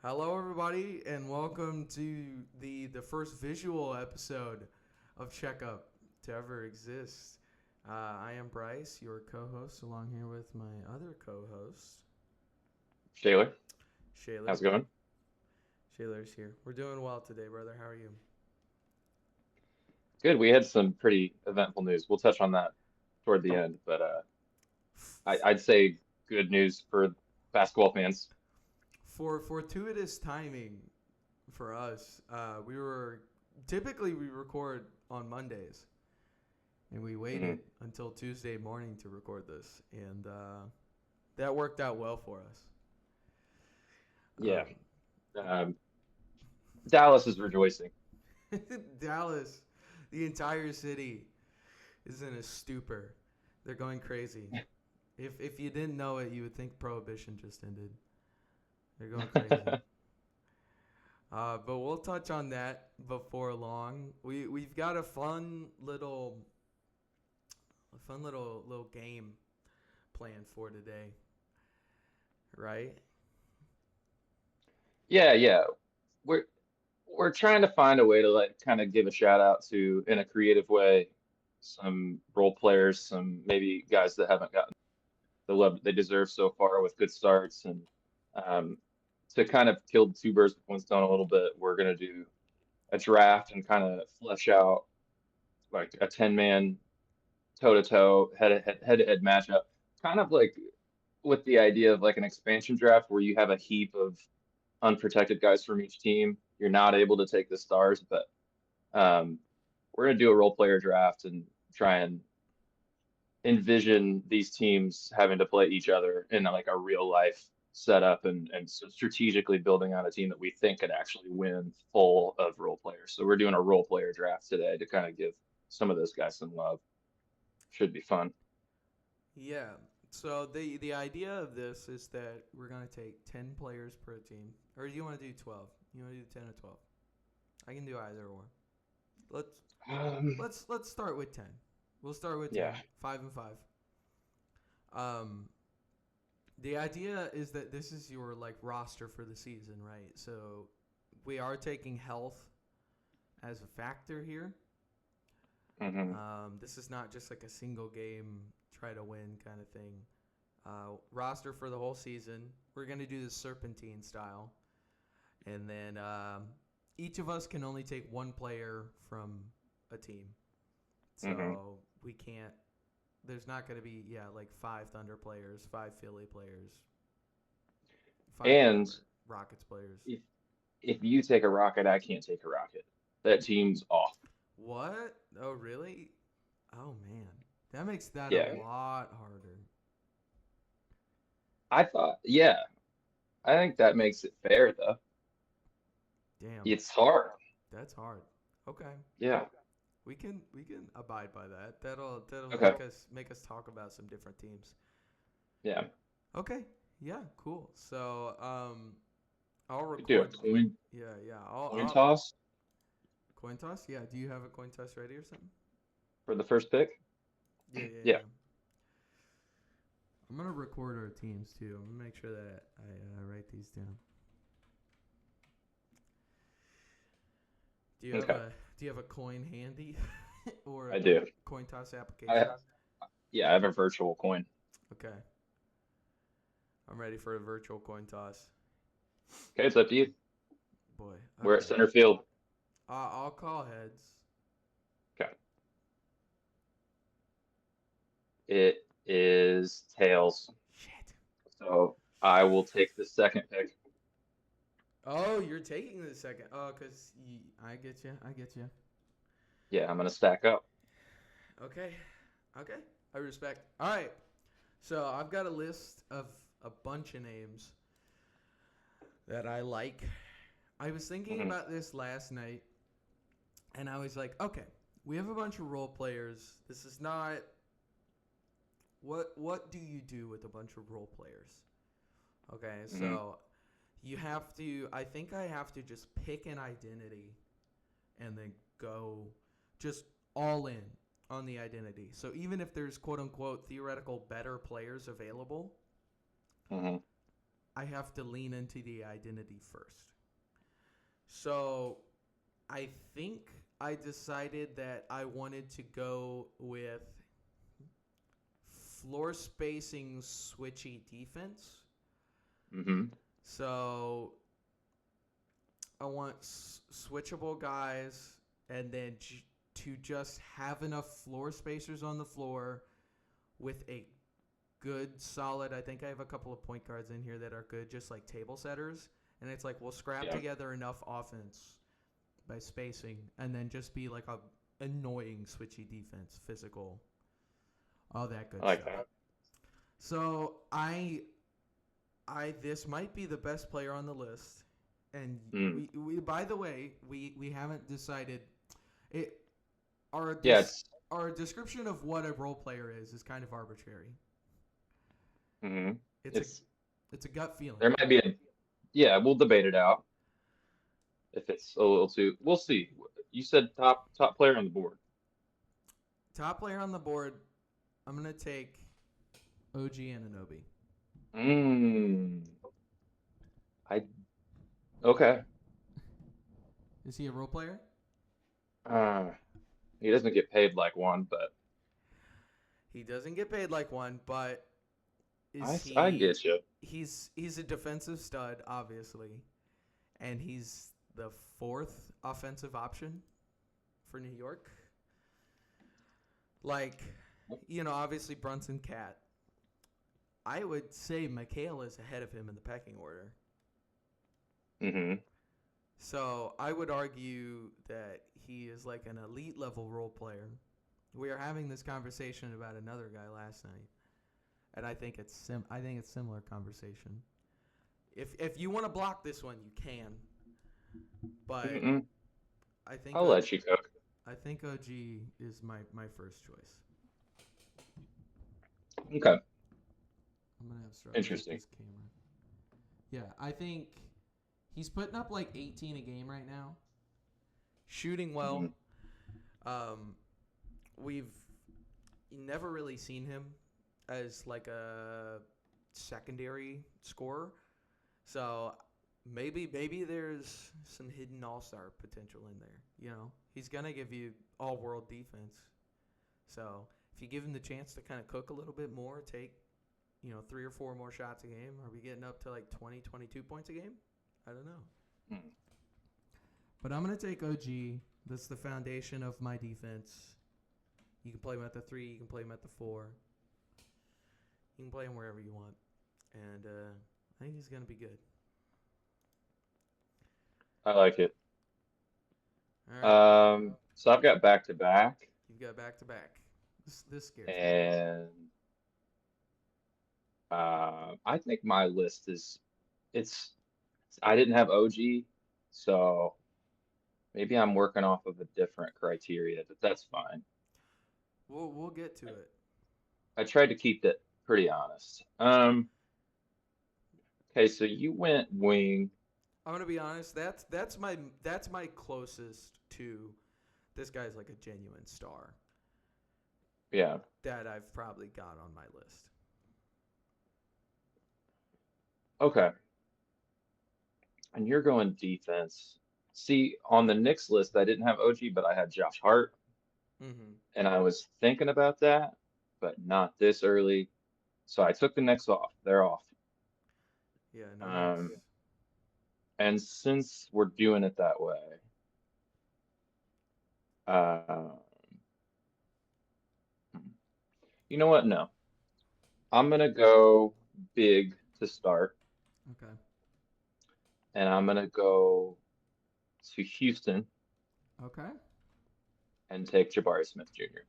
Hello, everybody, and welcome to the first visual episode of Checkup to ever exist. I am Bryce, your co-host, along here with my other co-host, Shayler, Shayler. how's it going? Shayler's here. We're doing well today, brother. How are you? Good. We had some pretty eventful news. We'll touch on that toward the end, but I'd say good news for basketball fans. For fortuitous timing for us, we were typically we record on Mondays, and we waited Hmm. until Tuesday morning to record this, and that worked out well for us. Yeah. Um, Um, Dallas is rejoicing. Dallas, the entire city is in a stupor. They're going crazy. If you didn't know it, you would think prohibition just ended. They're going crazy. But we'll touch on that before long. We've got a fun little game planned for today, right? Yeah. We're we're trying to find a way to like kind of give a shout out to in a creative way some role players, some maybe guys that haven't gotten the love that they deserve so far with good starts and um, to kind of kill two birds with one stone a little bit. We're gonna do a draft and kind of flesh out like a 10-man toe-to-toe head-to-head matchup, kind of like with the idea of like an expansion draft where you have a heap of unprotected guys from each team. You're not able to take the stars, but um, we're gonna do a role player draft and try and envision these teams having to play each other in like a real life setup and so strategically building on a team that we think could actually win full of role players. So we're doing a role player draft today to kind of give some of those guys some love. Should be fun. Yeah. So the idea of this is that we're gonna take 10 players per team, or do you want to do 12? You want to do 10 or 12? I can do either or. Let's Um, let's start with 10. We'll start with yeah. 10. 5 and 5. Um, the idea is that this is your like roster for the season, right? So we are taking health as a factor here. Hmm. This is not just like a single game try to win kind of thing. Roster for the whole season. We're gonna do the serpentine style, and then each of us can only take one player from a team. Hmm. So we can't. There's not gonna be like 5 Thunder players, 5 Philly players, five And whatever Rockets players. if if you take a rocket, I can't take a rocket. That team's off. What? Oh really? Oh man, that makes that a Yeah. lot harder. I thought, yeah, I think that makes it fair though. Damn, It's hard. that's hard. Okay. Yeah. We can abide by that. That'll Okay. make us talk about some different teams. Yeah. Okay. Yeah. Cool. So I'll Could do a record. Yeah. coin I'll toss coin toss. Yeah. Do you have a coin toss ready or something? for the first pick. Yeah. Yeah. Yeah. Yeah. I'm gonna record our teams too. I'm gonna make sure that I write these down. Do you have Okay. a Do you have a coin handy, or I a do. coin toss I application? Yeah, I have a virtual coin. Okay. I'm ready for a virtual coin toss. Okay, it's up to you. Boy. We're at Okay. center field. I'll call heads. Okay. It is tails. Shit. So I will take the second pick. Oh, you're taking the second. Oh, cause I get you. I get you. Yeah, I'm gonna stack up. Okay. Okay. I respect. All right. So I've got a list of a bunch of names that I like. I was thinking Hmm. about this last night, and I was like, okay, we have a bunch of role players. This is not what do you do with a bunch of role players? Okay, Hmm. so you have to. I think I have to just pick an identity and then go just all in on the identity. So even if there's quote unquote theoretical better players available, Hmm. I have to lean into the identity first. So I think I decided that I wanted to go with floor spacing switchy defense. Mm-hmm. So I want switchable guys, and then to just have enough floor spacers on the floor with a good, solid. I think I have a couple of point guards in here that are good, just like table setters. And it's like we'll scrap Yeah. together enough offense by spacing, and then just be like a annoying switchy defense, physical, all that good I like stuff. that. So I this might be the best player on the list, and Mm. we by the way we haven't decided it. Our Yeah, our description of what a role player is kind of arbitrary. mm-hmm. It's a It's it's a gut feeling. there might be a yeah, we'll debate it out if it's a little too. We'll see. You said top player on the board. Top player on the board. I'm gonna take OG Anunoby. Mm. I okay. Is he a role player? Uh, he doesn't get paid like one, but He doesn't get paid like one, but I is I he? get you. He's a defensive stud, obviously, and he's the fourth offensive option for New York. Like, obviously Brunson Cat. I would say McHale is ahead of him in the pecking order. Mm-hmm. So I would argue that he is like an elite level role player. We were having this conversation about another guy last night, and I think it's similar conversation. If you want to block this one, you can, but Mm-mm. I think I'll let you cook. I think OG is my first choice. Okay. I'm gonna have to start with Interesting. this camera. Yeah, I think he's putting up like 18 a game right now. Shooting well. Mm. We've never really seen him as like a secondary scorer. So maybe there's some hidden all-star potential in there. He's gonna give you all-world defense. So if you give him the chance to kind of cook a little bit more, take 3 or 4 more shots a game, are we getting up to like 20, 22 points a game? I don't know. Mm. But I'm gonna take OG. That's the foundation of my defense. You can play him at the 3. You can play him at the 4. You can play him wherever you want. And I think he's going to be good. I like it. All right. So I've got back to back, You've got back-to-back. This scares me. and I think my list it's I didn't have OG, so maybe I'm working off of a different criteria, but that's fine. We'll get to it. I tried to keep it pretty honest. Okay, so you went wing. I'm going to be honest. That's my closest to this guy's like a genuine star Yeah. that I've probably got on my list. Okay. And you're going defense. See, on the Knicks list, I didn't have OG, but I had Josh Hart, Mm-hmm. and I was thinking about that, but not this early. So I took the Knicks off. They're off. Yeah, no Um, Knicks. and since we're doing it that way, uh, you know what? No, I'm gonna go big to start, Okay. and I'm gonna go to Houston Okay. and take Jabari Smith Jr.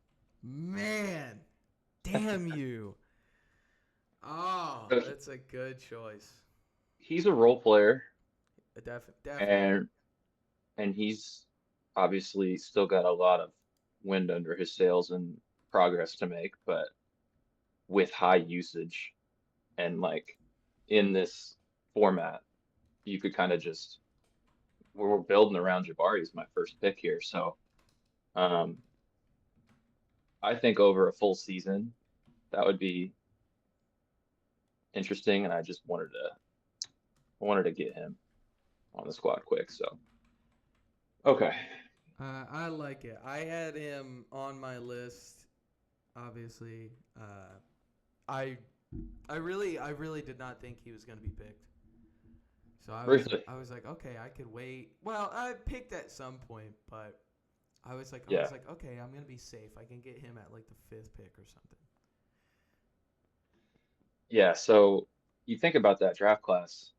Man, damn you. Oh, 'Cause that's a good choice. he's a role player, Definitely. and he's obviously still got a lot of wind under his sails and progress to make, but with high usage and like in this format, you could kind of just we're building around Jabari as my first pick here. So um, I think over a full season, that would be interesting, and I just wanted to I wanted to get him on the squad quick. So okay, I like it. I had him on my list. Obviously, I I really did not think he was going to be picked. So really, I was like, okay, I could wait. Well, I picked at some point, but I yeah, was like, okay, I'm gonna be safe. I can get him at like the fifth pick or something. yeah. So you think about that draft class.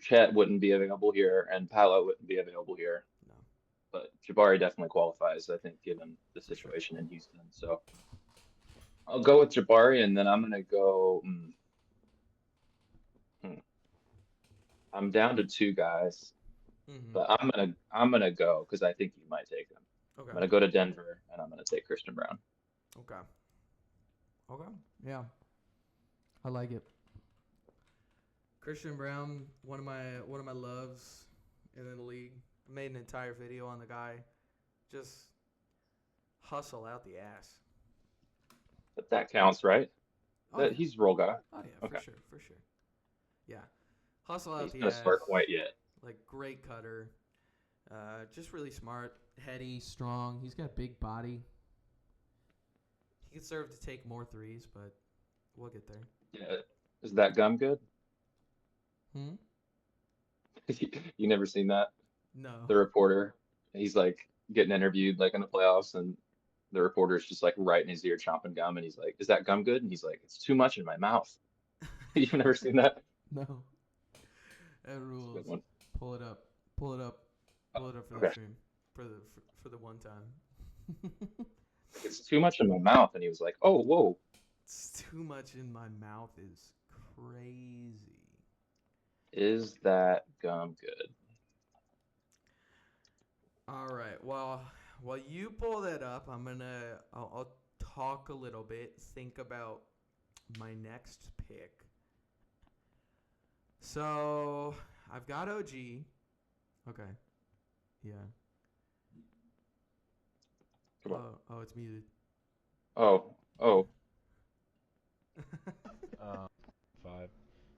Chet wouldn't be available here, and Paolo wouldn't be available here. No, But Jabari definitely qualifies, I think, given the for sure. situation in Houston. So I'll go with Jabari, and then I'm gonna go. Hmm, I'm down to two guys, Mm-hmm. but I'm gonna go because I think you might take him. I'm Okay. gonna go to Denver, and I'm gonna take Christian Brown. Okay. Okay. Yeah, I like it. Christian Brown, one of my loves in the league. I made an entire video on the guy. Just hustle out the ass. But that counts, right? Oh That yeah. he's role guy. Oh yeah, for Okay, sure, for sure. Yeah. Hustle out he's the gonna ass. start quite yet. Like great cutter. Just really smart, heady, strong. He's got big body. He could serve to take more threes, but we'll get there. Yeah, is that gum good? Hmm? You never seen that? No. The reporter, he's like getting interviewed like in the playoffs, and the reporter's just like right in his ear chomping gum, and he's like, "Is that gum good?" And he's like, "It's too much in my mouth." You've never seen that? No. That It's a good rules. one. Pull it up. Pull it up. Pull it up for the Okay, stream. For the one time. it's too much in my mouth, and he was like, "Oh, whoa." It's too much in my mouth is crazy. Is that gum good? All right. Well, while you pull that up, I'll talk a little bit. Think about my next pick. So I've got OG. Okay. Yeah. Come on. Oh, it's muted. Oh, oh, Uh, 5.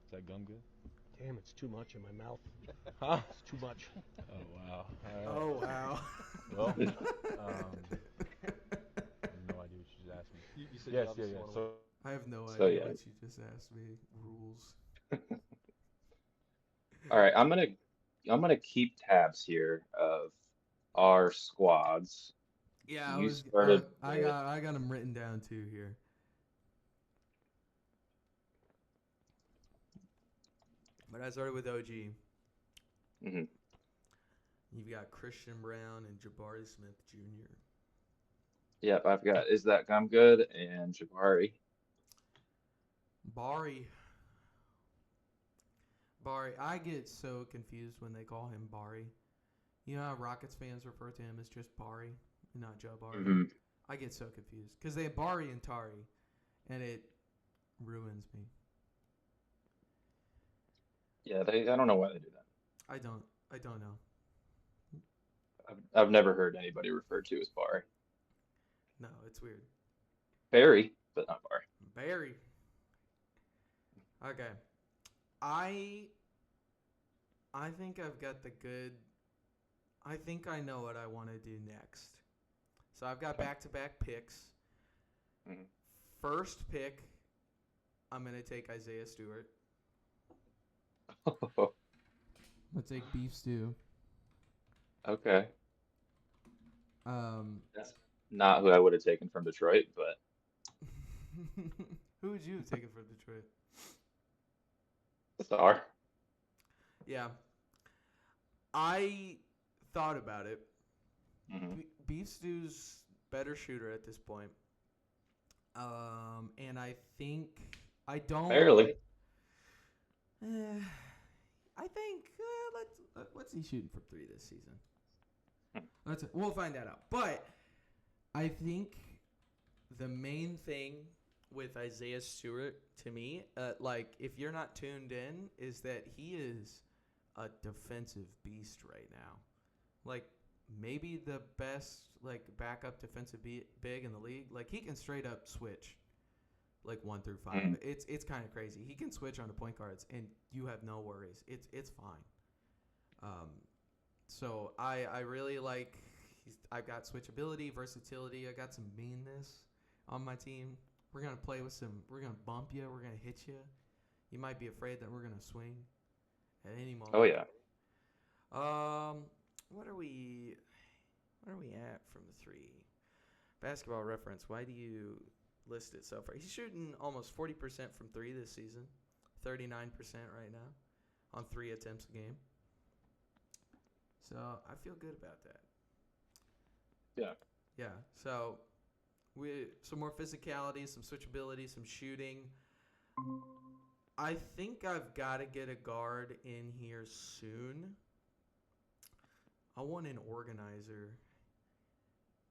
Is that gum good? Damn, it's too much in my mouth. Huh? It's too much. Oh wow. All right. Oh wow. Well, I have no idea what you just asked me. You said Yes, you yeah, obviously yeah. want So I have no so idea yeah. what you just asked me. Rules. All right, I'm gonna keep tabs here of our squads. Yeah, You started with I got them written down too here. But I started with OG. mhm. You've got Christian Brown and Jabari Smith Jr. Yep, I've got is that gum good and Jabari. Bari. Bari. I get so confused when they call him Bari. You know how Rockets fans refer to him as just Bari, not Jabari? Hmm. I get so confused because they have Bari and Tari, and it ruins me. Yeah, I don't know why they do that. I don't know. I've never heard anybody referred to as Bari. No, it's weird. Barry, but not Bari. Barry. Okay. I I think I've got the good. I think I know what I want to do next. So I've got Okay. back-to-back picks. Mhm. First pick, I'm gonna take Isaiah Stewart. I'm gonna take Beef Stew. Okay. Um, That's not who I would have taken from Detroit, but who would you have taken for Detroit? Star. Yeah, I thought about it. Hmm. Beef Stew's better shooter at this point. And I think I don't. Barely. Eh, I think what's he shooting from three this season? We'll find that out. But I think the main thing with Isaiah Stewart to me, like if you're not tuned in, is that he is a defensive beast right now. Like maybe the best like backup defensive big in the league. Like he can straight up switch. like 1 through 5. Mm. It's kind of crazy. He can switch on the point guards, and you have no worries. It's fine. So I really like. I've got switchability, versatility. I got some meanness on my team. We're gonna play with some. We're gonna bump you. We're gonna hit you. You might be afraid that we're gonna swing at any moment. Oh yeah. What are we? Where are we at from the 3? Basketball Reference. Why do you list it so far? He's shooting almost 40% from 3 this season, 39% right now on 3 attempts a game. So I feel good about that. Yeah. Yeah. So some more physicality, some switchability, some shooting. I think I've got to get a guard in here soon. I want an organizer.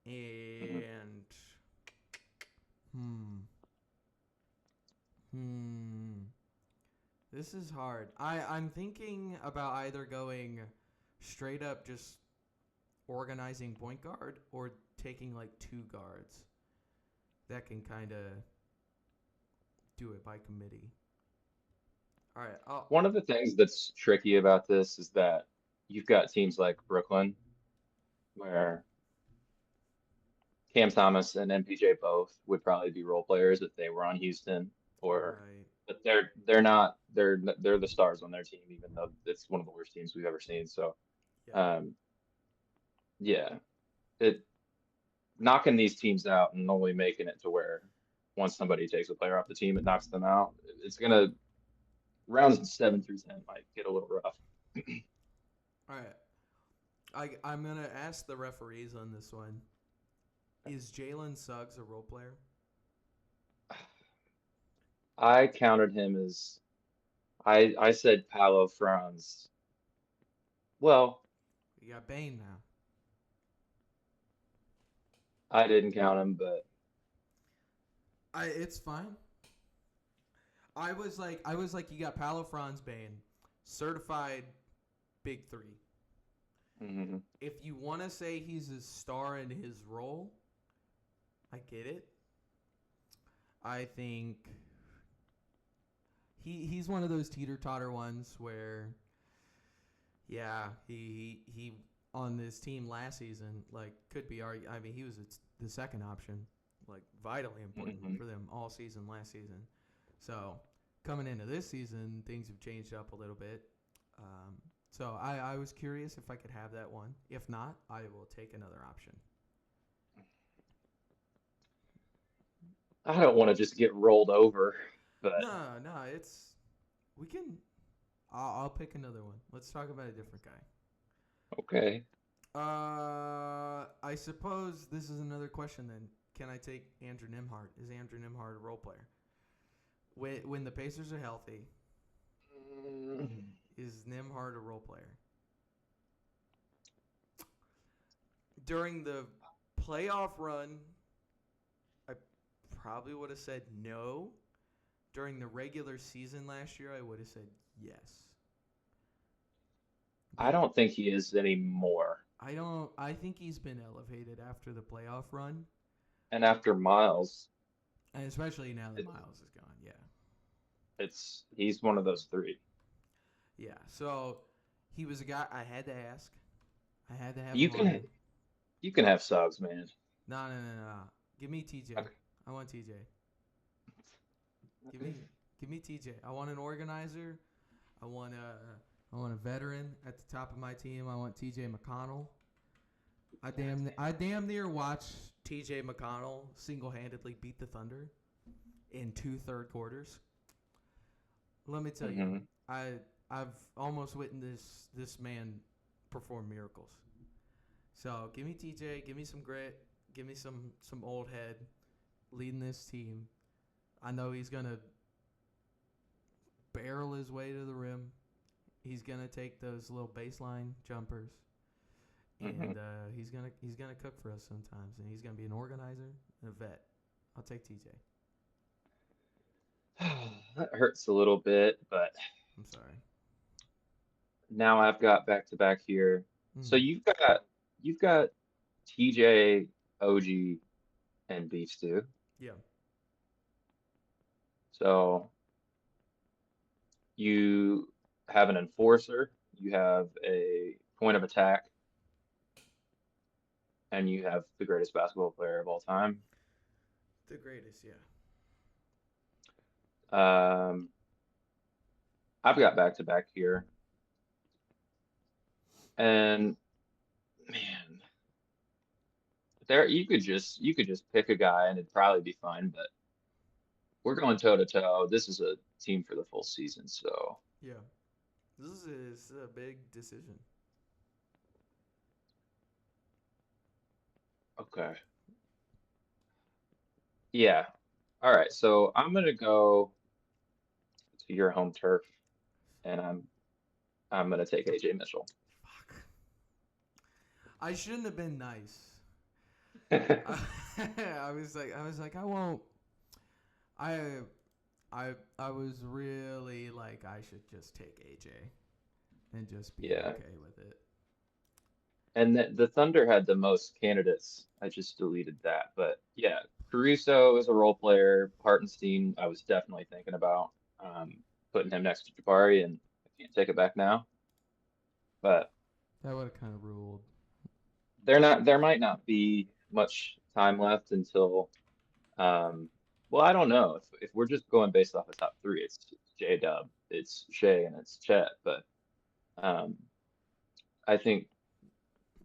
And this is hard. I'm thinking about either going straight up just organizing point guard or taking like 2 guards that can kind of do it by committee. All right. One of the things that's tricky about this is that you've got teams like Brooklyn where Cam Thomas and MPJ both would probably be role players if they were on Houston, or Right. but they're not. They're the stars on their team, even though it's one of the worst teams we've ever seen. So, Yeah. yeah, it knocking these teams out and only making it to where once somebody takes a player off the team, it knocks them out. It's gonna rounds 7 through 10 might get a little rough. All right. I'm going to ask the referees on this one. Is Jalen Suggs a role player? I counted him as I said Paolo Franz. Well, You got Bane now. I didn't count him, but It's fine. I was like, you got Paolo Franz Bane, certified big 3. mhm. If you want to say he's a star in his role, I get it. I think he's one of those teeter-totter ones where, yeah, he on this team last season, like, could be argued. I mean, he was the second option, like, vitally important Mhm. for them all season last season. So coming into this season, things have changed up a little bit. So I was curious if I could have that one. If not, I will take another option. I don't want to just get rolled over, but No, we can. I'll pick another one. Let's talk about a different guy. okay. I suppose this is another question then. Can I take Andrew Nembhard? Is Andrew Nembhard a role player? When the Pacers are healthy, is Nembhard a role player? During the playoff run, I probably would have said no. During the regular season last year, I would have said yes. I don't think he is anymore. I think he's been elevated after the playoff run, And after Miles, and especially now that Miles is gone. Yeah. he's one of those 3. Yeah. So he was a guy I had to ask. I had to have You him on here. you can have Suggs, man. No. Give me TJ. Okay. I want TJ. Give me TJ. I want an organizer. I want a veteran at the top of my team. I want TJ McConnell. I damn near watched TJ McConnell single-handedly beat the Thunder in 2 third quarters. Let me tell you, I've almost witnessed this man perform miracles. So give me TJ, give me some grit, give me some old head leading this team. I know he's gonna barrel his way to the rim. He's gonna take those little baseline jumpers, and he's gonna cook for us sometimes. And he's gonna be an organizer and a vet. I'll take TJ. That hurts a little bit, but I'm sorry. now I've got back to back here. So Mhm. you've got TJ, OG, and Beef Stew. Yeah. So you have an enforcer, you have a point of attack, and you have the greatest basketball player of all time. The greatest, yeah. Um, I've got back to back here, and man, there you could just pick a guy and it'd probably be fine. But we're going toe to toe. This is a team for the full season, so Yeah. This is a big decision. okay. Yeah. All right. So I'm gonna go to your home turf, and I'm gonna take AJ Mitchell. Fuck. I shouldn't have been nice. I was like, I won't. I, I was really like, I should just take AJ and just be Yeah. okay with it. And the Thunder had the most candidates. I just deleted that. But yeah, Caruso is a role player. Hartenstein, I was definitely thinking about putting him next to Jabari, and I can't take it back now. But That would have kind of ruled. there might not be much time left until well, I don't know. If we're just going based off the top three, it's J Dub, it's Shea, and it's Chet. But um, I think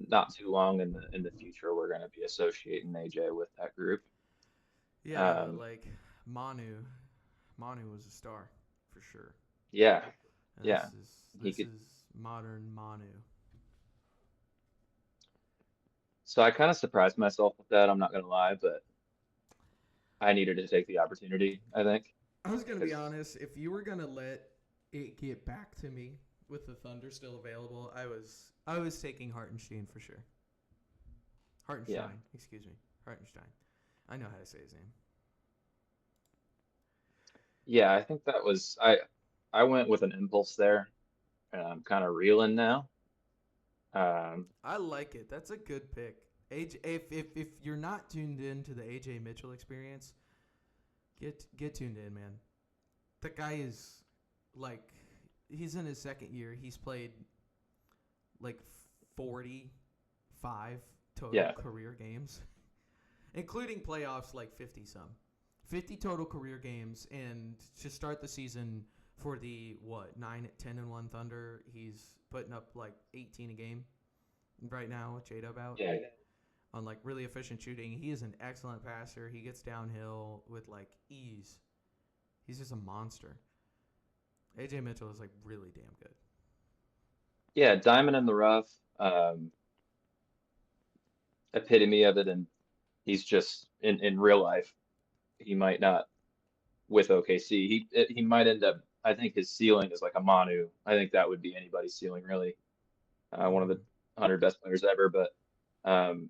not too long in the future, we're going to be associating AJ with that group. Yeah, like Manu. Manu was a star for sure. Yeah, And yeah, this is he this could. is modern Manu. So I kind of surprised myself with that. I'm not going to lie, but I needed to take the opportunity, I think, I was gonna be 'cause honest. If you were gonna let it get back to me with the Thunder still available, I was taking Hartenstein for sure. yeah, Hartenstein, excuse me, Hartenstein. I know how to say his name. yeah, I think that was I went with an impulse there, and I'm kind of reeling now. Um, I like it. That's a good pick. AJ, if you're not tuned in to the AJ Mitchell experience, get tuned in, man. The guy is like he's in his second year. He's played like 45 total yeah, career games, including playoffs, like 50 some. 50 total career games, and to start the season for the 9-10-1 Thunder, he's putting up like 18 a game right now with J-Dub out yeah, on like really efficient shooting. He is an excellent passer. He gets downhill with like ease. He's just a monster. AJ Mitchell is like really damn good. yeah. Diamond in the rough, epitome of it, and he's just in real life. He might not with OKC. He might end up. I think his ceiling is like a Manu. I think that would be anybody's ceiling, really. One of the Mm. 100 best players ever. But um,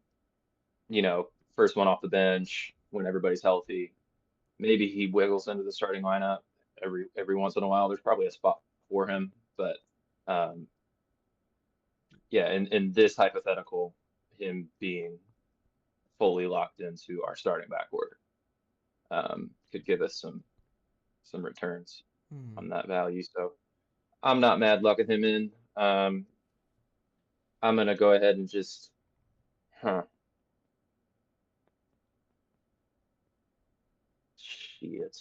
first one off the bench when everybody's healthy. Maybe he wiggles into the starting lineup every once in a while. There's probably a spot for him, but um, yeah, in this hypothetical, him being fully locked into our starting backcourt could give us some returns Hmm. on that value. So I'm not mad lucking him in. I'm gonna go ahead and just, huh, shit,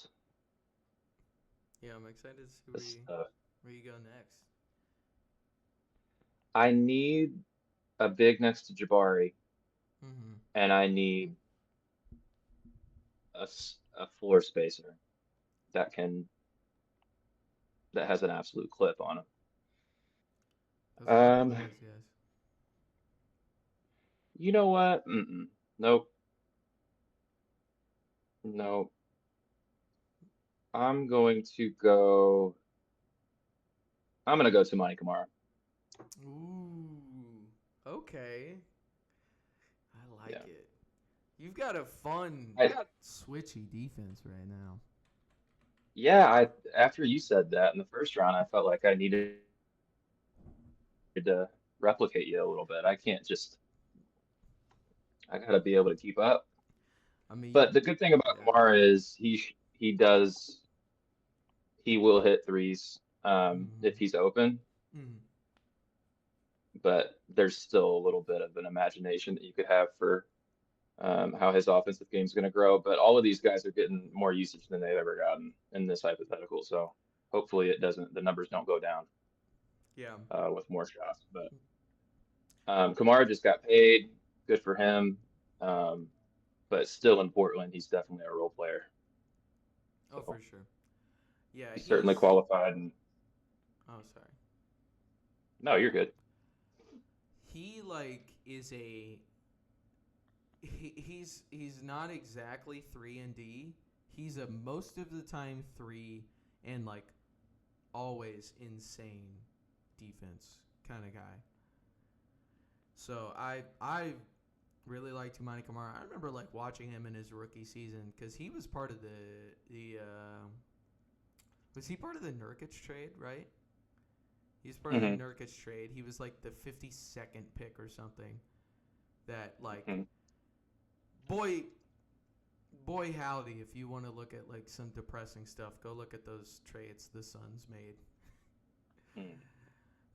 Yeah, I'm excited to see this stuff. where you go next. I need a big next to Jabari, Mm-hmm. and I need a floor spacer that can that has an absolute clip on him. There's a couple Um, of those guys. you know what? Mm-mm. Nope, nope. I'm going to go. I'm gonna go to Monty Kamara. Ooh. Okay. I like Yeah. it. You've got a fun, I, switchy defense right now. yeah, after you said that in the first round, I felt like I needed to replicate you a little bit. I can't just. I gotta be able to keep up. I mean, But the good thing about yeah. Kamara is he does. he will hit threes if Mm-hmm. he's open, Mm-hmm. but there's still a little bit of an imagination that you could have for how his offensive game is going to grow. But all of these guys are getting more usage than they've ever gotten in this hypothetical. So hopefully the numbers don't go down Yeah. with more shots. But Kamara just got paid. Good for him. Um, but still in Portland, he's definitely a role player. Oh, So for sure. Yeah, he's certainly he's. qualified. And Oh, sorry. no, you're good. He like is a. He's not exactly 3 and D. He's a most of the time three and like always insane defense kind of guy. So I really liked Tumani Kamara. I remember like watching him in his rookie season because he was part of the was he part of the Nurkic trade, right? He's part of the Hmm. Nurkic trade. He was like the 52nd pick or something. That like Hmm. boy boy howdy, if you want to look at like some depressing stuff, go look at those trades the Suns made. Hmm.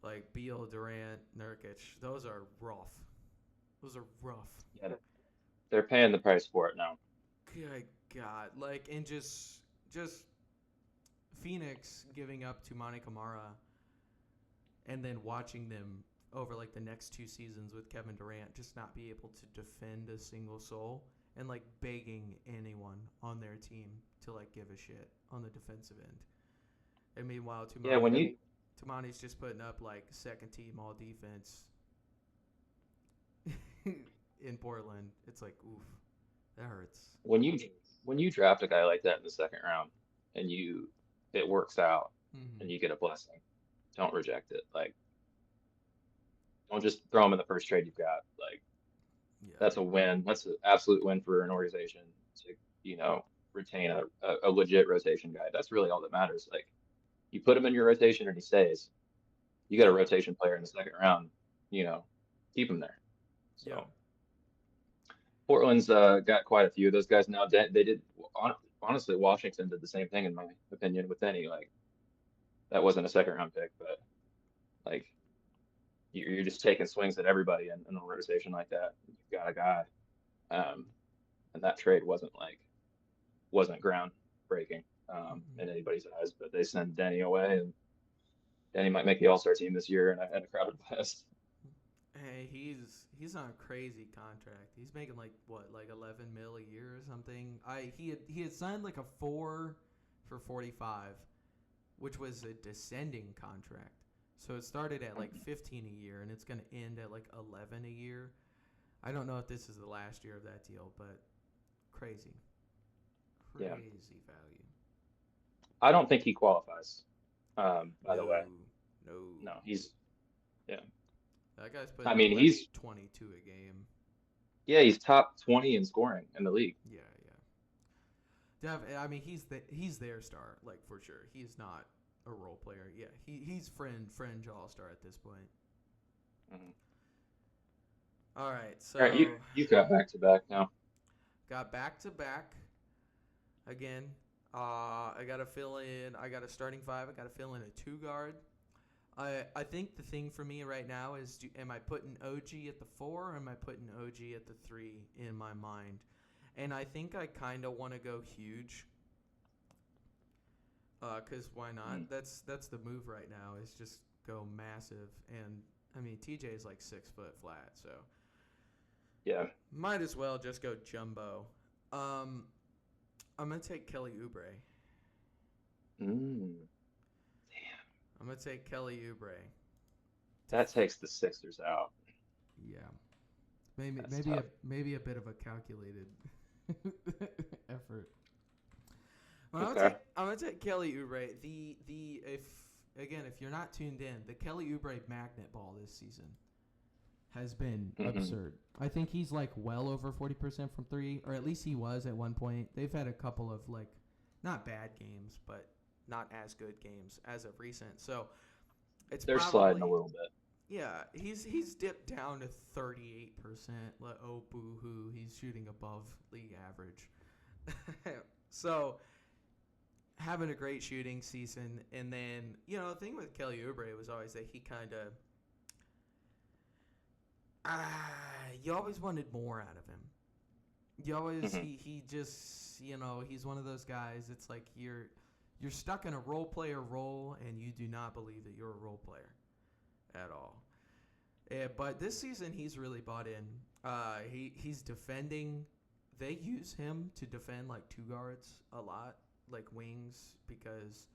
Like Beal, Durant, Nurkic. Those are rough. Those are rough. Yeah, they're paying the price for it now. Good God. Like, and just Phoenix giving up to Mane Kamara and then watching them over like the next 2 seasons with Kevin Durant just not be able to defend a single soul and like begging anyone on their team to like give a shit on the defensive end. And meanwhile, Yeah, when you Tumani's just putting up like second team all defense in Portland. It's like, oof, that hurts. when you when you draft a guy like that in the second round and it works out Mm-hmm. and you get a blessing, don't reject it. Like, don't just throw him in the first trade you've got. Like, Yeah. that's a win. That's an absolute win for an organization to, you know, retain a legit rotation guy. That's really all that matters. Like, you put him in your rotation and he stays. You got a Yeah. rotation player in the second round, you know, keep him there. Yeah. So Portland's got quite a few of those guys now. They did honestly, Washington did the same thing in my opinion with any like that wasn't a second round pick, but like you're just taking swings at everybody in a rotation like that. You've got a guy, um, and that trade wasn't groundbreaking Mm-hmm. in anybody's eyes. But they send Denny away, and Denny might make the All Star team this year in a crowded West. Hey, he's on a crazy contract. He's making like what, like 11 mil a year or something. He had signed like a 4 for 45, which was a descending contract. So it started at like 15 a year and it's going to end at like 11 a year. I don't know if this is the last year of that deal, but crazy. Yeah, Crazy value. I don't think he qualifies. By the No. way, No. no, he's yeah. That guy's I putting up mean, like he's 22 a game. yeah, he's top 20 in scoring in the league. Yeah, I mean, he's their star, like for sure. He's not a role player. Yeah, he's fringe all star at this point. Mhm. All right, so All right, you got back to back now. got back to back again. I got to fill in. I got a starting five. I got to fill in a 2 guard. I think the thing for me right now is, am I putting OG at the 4 or am I putting OG at the 3 in my mind? And I think I kind of want to go huge. Cause why not? Mm. That's the move right now. Is just go massive, and I mean TJ is like 6 foot flat, so Yeah, might as well just go jumbo. I'm gonna take Kelly Oubre. mm. I'm gonna take Kelly Oubre. That takes the Sixers out. Yeah, maybe That's maybe tough. maybe a bit of a calculated effort. Well, Okay. I'm gonna take Kelly Oubre. The if you're not tuned in, the Kelly Oubre magnet ball this season has been Hmm. absurd. I think he's like well over 40% from 3, or at least he was at one point. They've had a couple of like not bad games, but not as good games as of recent. So it's They're probably sliding a little bit. yeah. He's dipped down to 38%. Like, oh boo hoo, he's shooting above league average. So having a great shooting season, and then the thing with Kelly Oubre was always that he kind of you always wanted more out of him. You always he just he's one of those guys. It's like you're stuck in a role player role, and you do not believe that you're a role player at all. But this season, he's really bought in. He's defending. They use him to defend like two guards a lot, like wings, because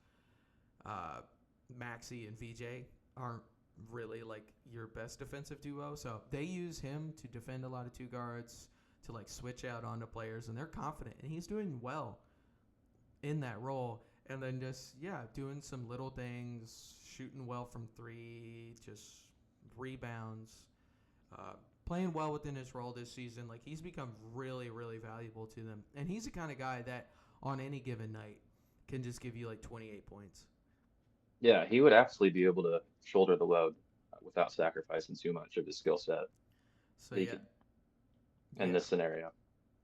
Maxey and VJ aren't really like your best defensive duo. So they use him to defend a lot of two guards, to like switch out onto players, and they're confident, and he's doing well in that role. And then just doing some little things, shooting well from three, just rebounds, playing well within his role this season. Like, he's become really, really valuable to them, and he's the kind of guy that on any given night can just give you like 28 points. Yeah, he would absolutely be able to shoulder the load without sacrificing too much of his skill set. So in this scenario.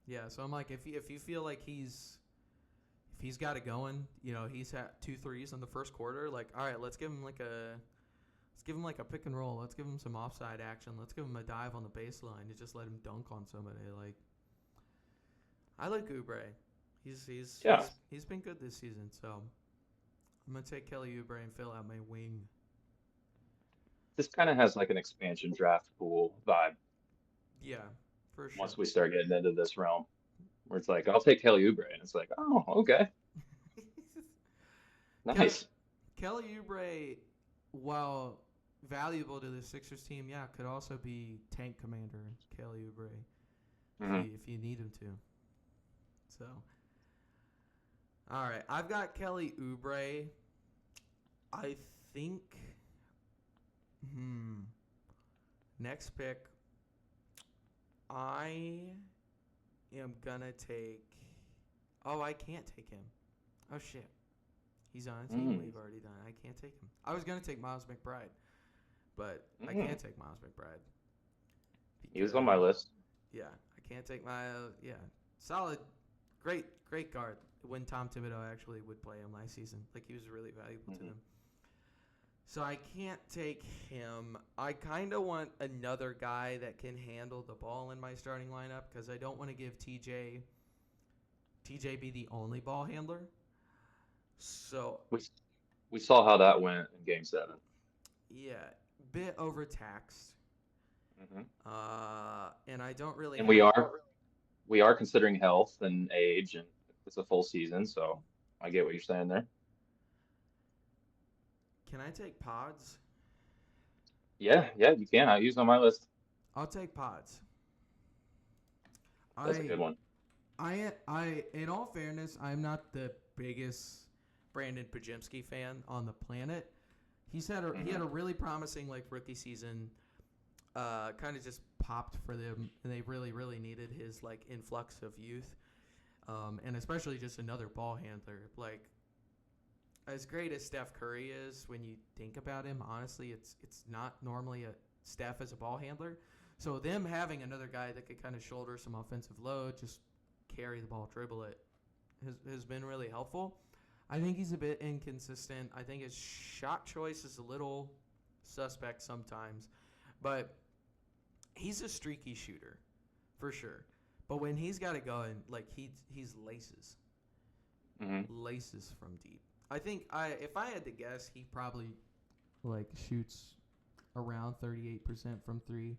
Yeah, so I'm like, if you feel like he's got it going, he's had 2 threes in the first quarter, like, all right, let's give him like a pick and roll. Let's give him some offside action. Let's give him a dive on the baseline and just let him dunk on somebody. Like, I like Oubre. He's been good this season, so I'm gonna take Kelly Oubre and fill out my wing. This kind of has like an expansion draft pool vibe. Yeah, for sure. Once we start getting into this realm, where it's like, I'll take Kelly Oubre, and it's like, oh, okay, nice. Kelly Oubre, while valuable to the Sixers team, could also be tank commander Kelly Oubre if you need him to. So, all right, I've got Kelly Oubre. I think. Next pick. I am gonna take. Oh, I can't take him. Oh shit. He's on a team we've already done. I can't take him. I was gonna take Miles McBride, but I can't take Miles McBride. He was on my list. Yeah, I can't take solid, great guard. When Tom Thibodeau actually would play him last season, like, he was really valuable to them. So I can't take him. I kind of want another guy that can handle the ball in my starting lineup, because I don't want to give TJ be the only ball handler. So we saw how that went in Game 7. Yeah, bit overtaxed. And I don't really. And we are considering health and age, and it's a full season, so I get what you're saying there. Can I take Pods? Yeah, you can. I use on my list. I'll take Pods. That's a good one. I in all fairness, I'm not the biggest Brandon Pajemski fan on the planet. He had a really promising like rookie season. Kind of just popped for them, and they really, really needed his like influx of youth, and especially just another ball handler. Like, as great as Steph Curry is, when you think about him, honestly, it's not normally a Steph as a ball handler. So them having another guy that could kind of shoulder some offensive load, just carry the ball, dribble it, has been really helpful. I think he's a bit inconsistent. I think his shot choice is a little suspect sometimes, but he's a streaky shooter for sure. But when he's got it going, like, he's laces from deep. I think if I had to guess, he probably like shoots around 38% from three,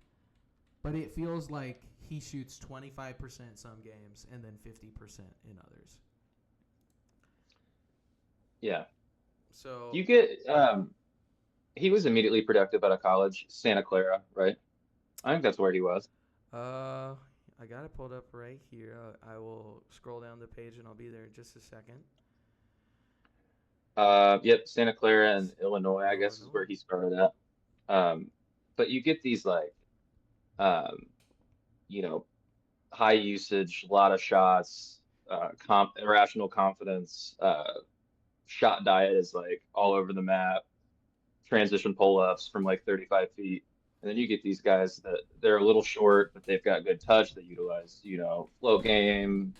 but it feels like he shoots 25% some games and then 50% in others. Yeah. So you get he was immediately productive out of college, Santa Clara, right? I think that's where he was. I got it pulled up right here. I will scroll down the page and I'll be there in just a second. Yep, Santa Clara and Illinois, I guess, is where he started at. But you get these like, high usage, a lot of shots, irrational confidence, shot diet is like all over the map, transition pull-ups from like 35 feet. And then you get these guys that they're a little short, but they've got good touch. They utilize, flow game,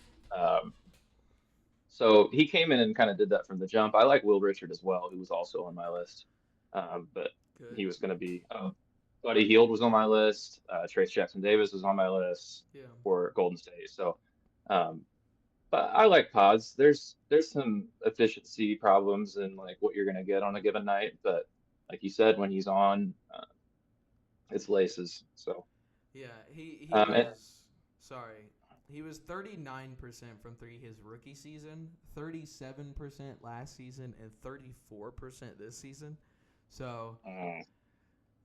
So he came in and kind of did that from the jump. I like Will Richard as well, who was also on my list. But Good. he was going to be, Buddy Hield was on my list. Trace Jackson Davis was on my list Yeah. for Golden State. So, um, but I like pods. There's some efficiency problems in like what you're going to get on a given night. But like you said, when he's on, it's laces. So, Yeah, he and was sorry. He was 39% from three his rookie season, 37% last season, and 34% this season. So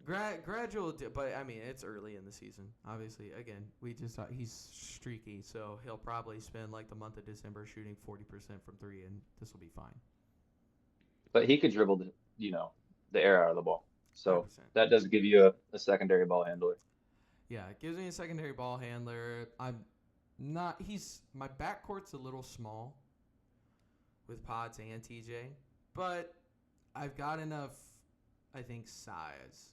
gradual, but I mean it's early in the season. Obviously, again, we just thought he's streaky, so he'll probably spend like the month of December shooting 40% from three, and this will be fine. but he could dribble the air out of the ball. So 100%. that does give you a secondary ball handler. Yeah, it gives me a secondary ball handler. I'm not. He's my backcourt's a little small with Pods and TJ, but I've got enough, I think, size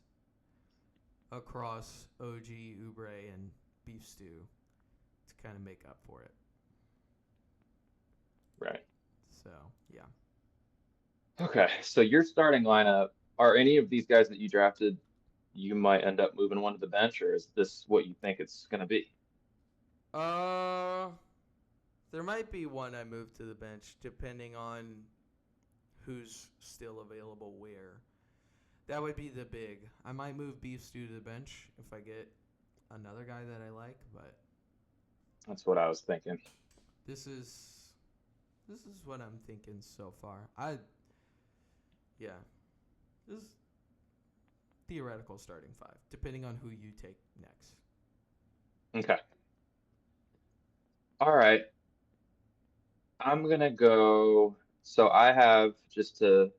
across OG, Oubre, and Beef Stew to kind of make up for it. Right. So, yeah. Okay. So your starting lineup, are any of these guys that you drafted, you might end up moving one to the bench, or is this what you think it's going to be? There might be one I move to the bench depending on who's still available where. That would be the big. I might move Beef Stew to the bench if I get another guy that I like, but That's what I was thinking. this is what I'm thinking so far. This is theoretical starting five, depending on who you take next. Okay. All right. I'm gonna go. So I have, just to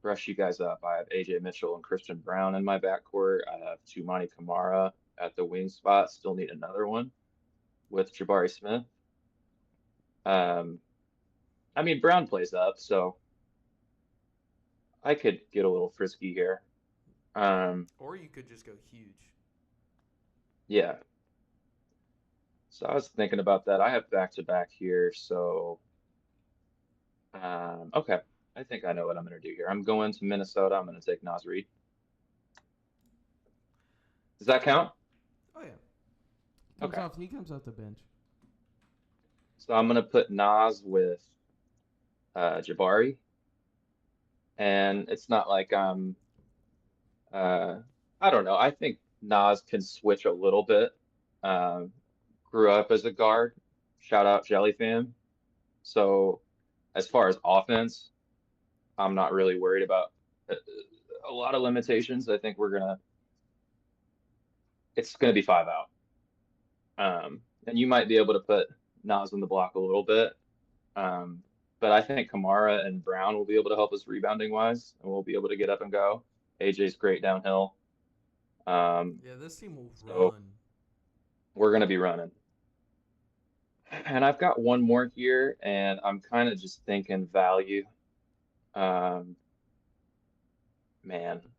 brush you guys up, I have AJ Mitchell and Christian Brown in my backcourt. I have Tumani Kamara at the wing spot. Still need another one with Jabari Smith. Um, I mean Brown plays up, so I could get a little frisky here. Or you could just go huge. Yeah. So I was thinking about that. I have back to back here, so okay. I think I know what I'm gonna do here. I'm going to Minnesota. I'm gonna take Naz Reid. Does that count? Oh yeah, Okay. He comes off the bench. So I'm gonna put Nas with Jabari, and it's not like uh, I don't know. I think Nas can switch a little bit. Um, Grew up as a guard. Shout out Jelly fam. So as far as offense, I'm not really worried about a lot of limitations. I think it's gonna be 5 out. And you might be able to put Nas on the block a little bit. But I think Kamara and Brown will be able to help us rebounding wise, and we'll be able to get up and go. AJ's great downhill. Yeah, this team will So run. we're going to be running. And I've got one more here, and I'm kind of just thinking value. Man,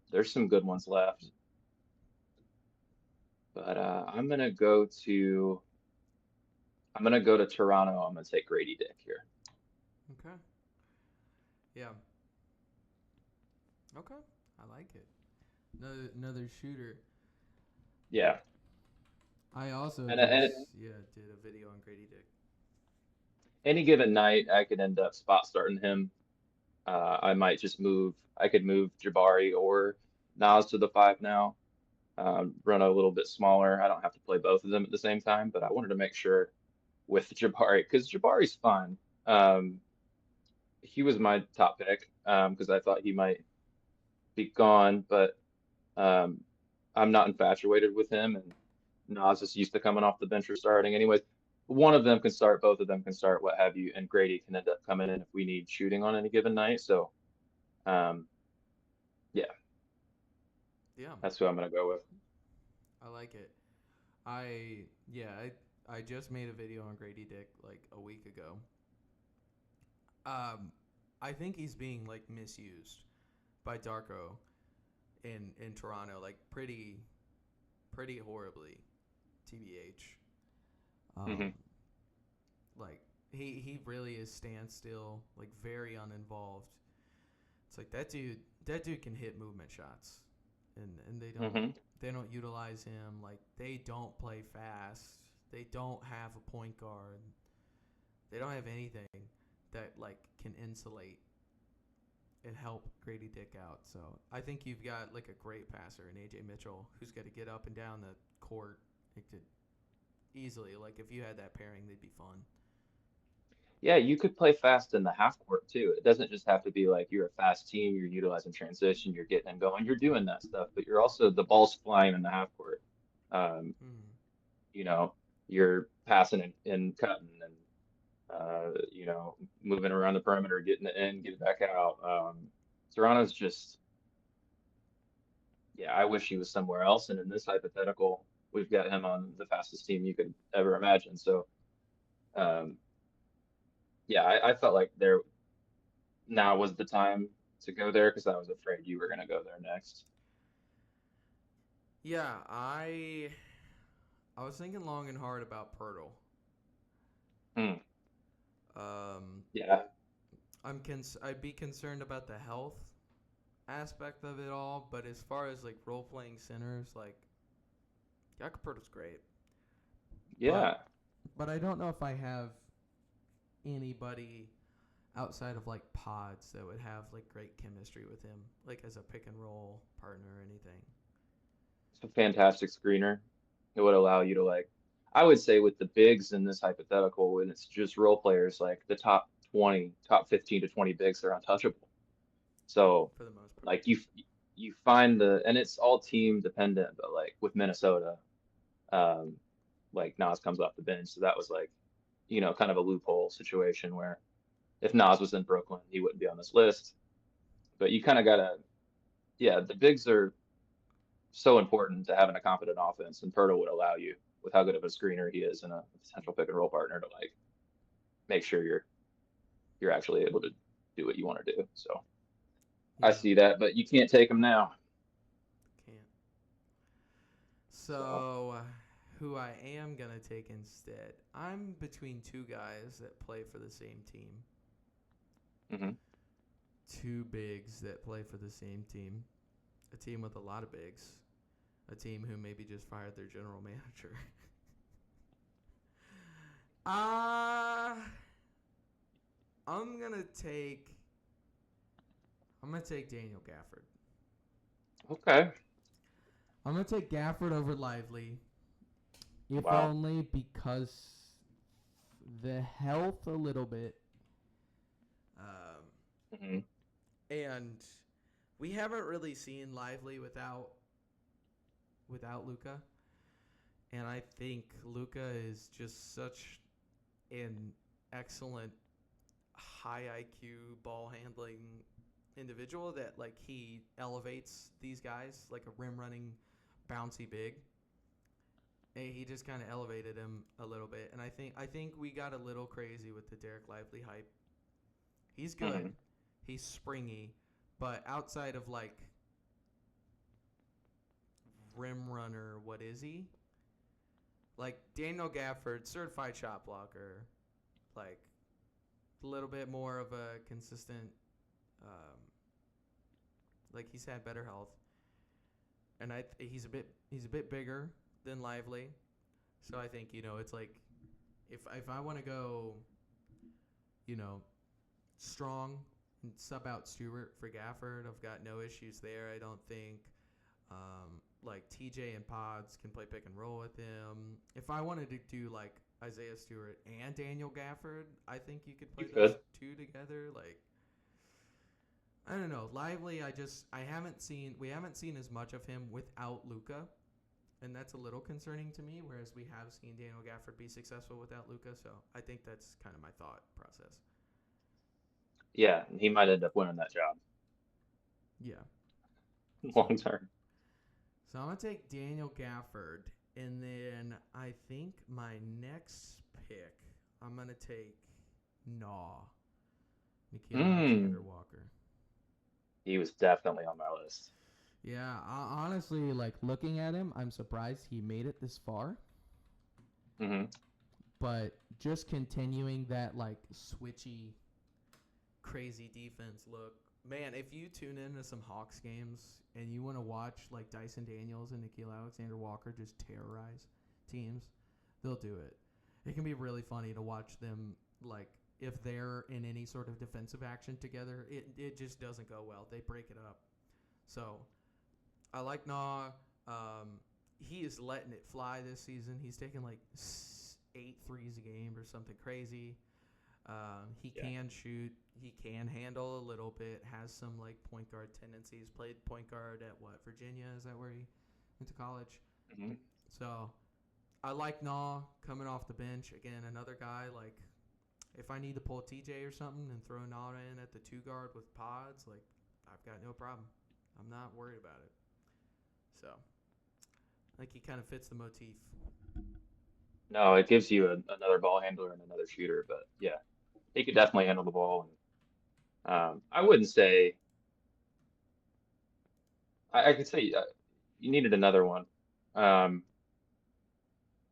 there's some good ones left. But I'm going to go to Toronto. I'm going to take Grady Dick here. Okay. Yeah. Okay. I like it. Another shooter. Yeah. I also And did a video on Grady Dick. any given night, I could end up spot starting him. I might just I could move Jabari or Nas to the 5 now. Run a little bit smaller. I don't have to play both of them at the same time, but I wanted to make sure with Jabari, because Jabari's fun. He was my top pick because I thought he might be gone, but I'm not infatuated with him, and Nas is used to coming off the bench or starting. Anyways, one of them can start, both of them can start, what have you, and Grady can end up coming in if we need shooting on any given night. So, yeah, that's who I'm gonna go with. I like it. I just made a video on Grady Dick like a week ago. I think he's being like misused by Darko in Toronto, like pretty horribly, tbh. Mm-hmm. Like He really is standstill, like very uninvolved. It's like that dude can hit movement shots, and they don't utilize him. Like they don't play fast. They don't have a point guard. They don't have anything that like can insulate and help Grady Dick out. So I think you've got like a great passer in AJ Mitchell who's got to get up and down the court. It could easily, like if you had that pairing, they'd be fun. Yeah, you could play fast in the half court too. It doesn't just have to be like you're a fast team, you're utilizing transition, you're getting and going, you're doing that stuff, but you're also the ball's flying in the half court. Um, you know, you're passing and cutting and moving around the perimeter, getting it in, getting it back out. Toronto's just, yeah, I wish he was somewhere else. And in this hypothetical, we've got him on the fastest team you could ever imagine. So, um, yeah, I felt like now was the time to go there because I was afraid you were going to go there next. Yeah, I was thinking long and hard about Pirtle. Hmm. Um, Yeah. I'd be concerned about the health aspect of it all, but as far as like role playing centers, like Jakob Pirtle's great. Yeah. But I don't know if I have anybody outside of like Pods that would have like great chemistry with him, like as a pick and roll partner or anything. It's a fantastic screener. It would allow you to I would say with the bigs in this hypothetical, when it's just role players, like the top 15 to 20 bigs are untouchable. So For the most part. like you find and it's all team dependent, but like with Minnesota, um, like Nas comes off the bench, so that was like, kind of a loophole situation where if Nas was in Brooklyn, he wouldn't be on this list. But you kind of gotta, yeah, the bigs are so important to having a confident offense, and Pirtle would allow you with how good of a screener he is and a potential pick and roll partner to like make sure you're actually able to do what you want to do. So I Yeah, see that, but you can't take him now. can't. So, who I am gonna take instead? I'm between two guys that play for the same team. Mm-hmm. Two bigs that play for the same team. A team with a lot of bigs. A team who maybe just fired their general manager. I'm gonna take Daniel Gafford. Okay. I'm gonna take Gafford over Lively. If Wow. only because the health a little bit. Mm-hmm. And we haven't really seen Lively without Luka. And I think Luka is just such an excellent high IQ ball handling individual that like he elevates these guys like a rim running bouncy big. And he just kind of elevated him a little bit, and I think we got a little crazy with the Derek Lively hype. He's good. Mm-hmm. He's springy, but outside of like rim runner, what is he? Like Daniel Gafford, certified shot blocker, like a little bit more of a consistent, like he's had better health, and he's a bit bigger than Lively, so I think it's like if I want to go, strong and sub out Stewart for Gafford, I've got no issues there. I don't think like TJ and Pods can play pick and roll with him. If I wanted to do like Isaiah Stewart and Daniel Gafford, I think you could play those two together. Like I don't know, Lively. We haven't seen as much of him without Luka, and that's a little concerning to me. Whereas we have seen Daniel Gafford be successful without Luka, so I think that's kind of my thought process. Yeah, he might end up winning that job. Yeah. Long term. So I'm going to take Daniel Gafford, and then I think my next pick, I'm going to take Nikhil Alexander Walker. He was definitely on my list. Yeah, honestly, like looking at him, I'm surprised he made it this far. Mm-hmm. but just continuing that like switchy, crazy defense look. Man, if you tune into some Hawks games and you want to watch like Dyson Daniels and Nikhil Alexander Walker just terrorize teams, they'll do it. It can be really funny to watch them, like, if they're in any sort of defensive action together, it just doesn't go well. They break it up. So I like Nah. He is letting it fly this season. He's taking like 8 threes a game or something crazy. He can shoot. He can handle a little bit. Has some like point guard tendencies. Played point guard at Virginia? Is that where he went to college? Mm-hmm. So I like Nah coming off the bench. Again, another guy like if I need to pull TJ or something and throw Nah in at the 2 guard with pods, like I've got no problem. I'm not worried about it. So I think he kind of fits the motif. No, it gives you another ball handler and another shooter, but yeah, he could definitely handle the ball. And I wouldn't say I could say you needed another one,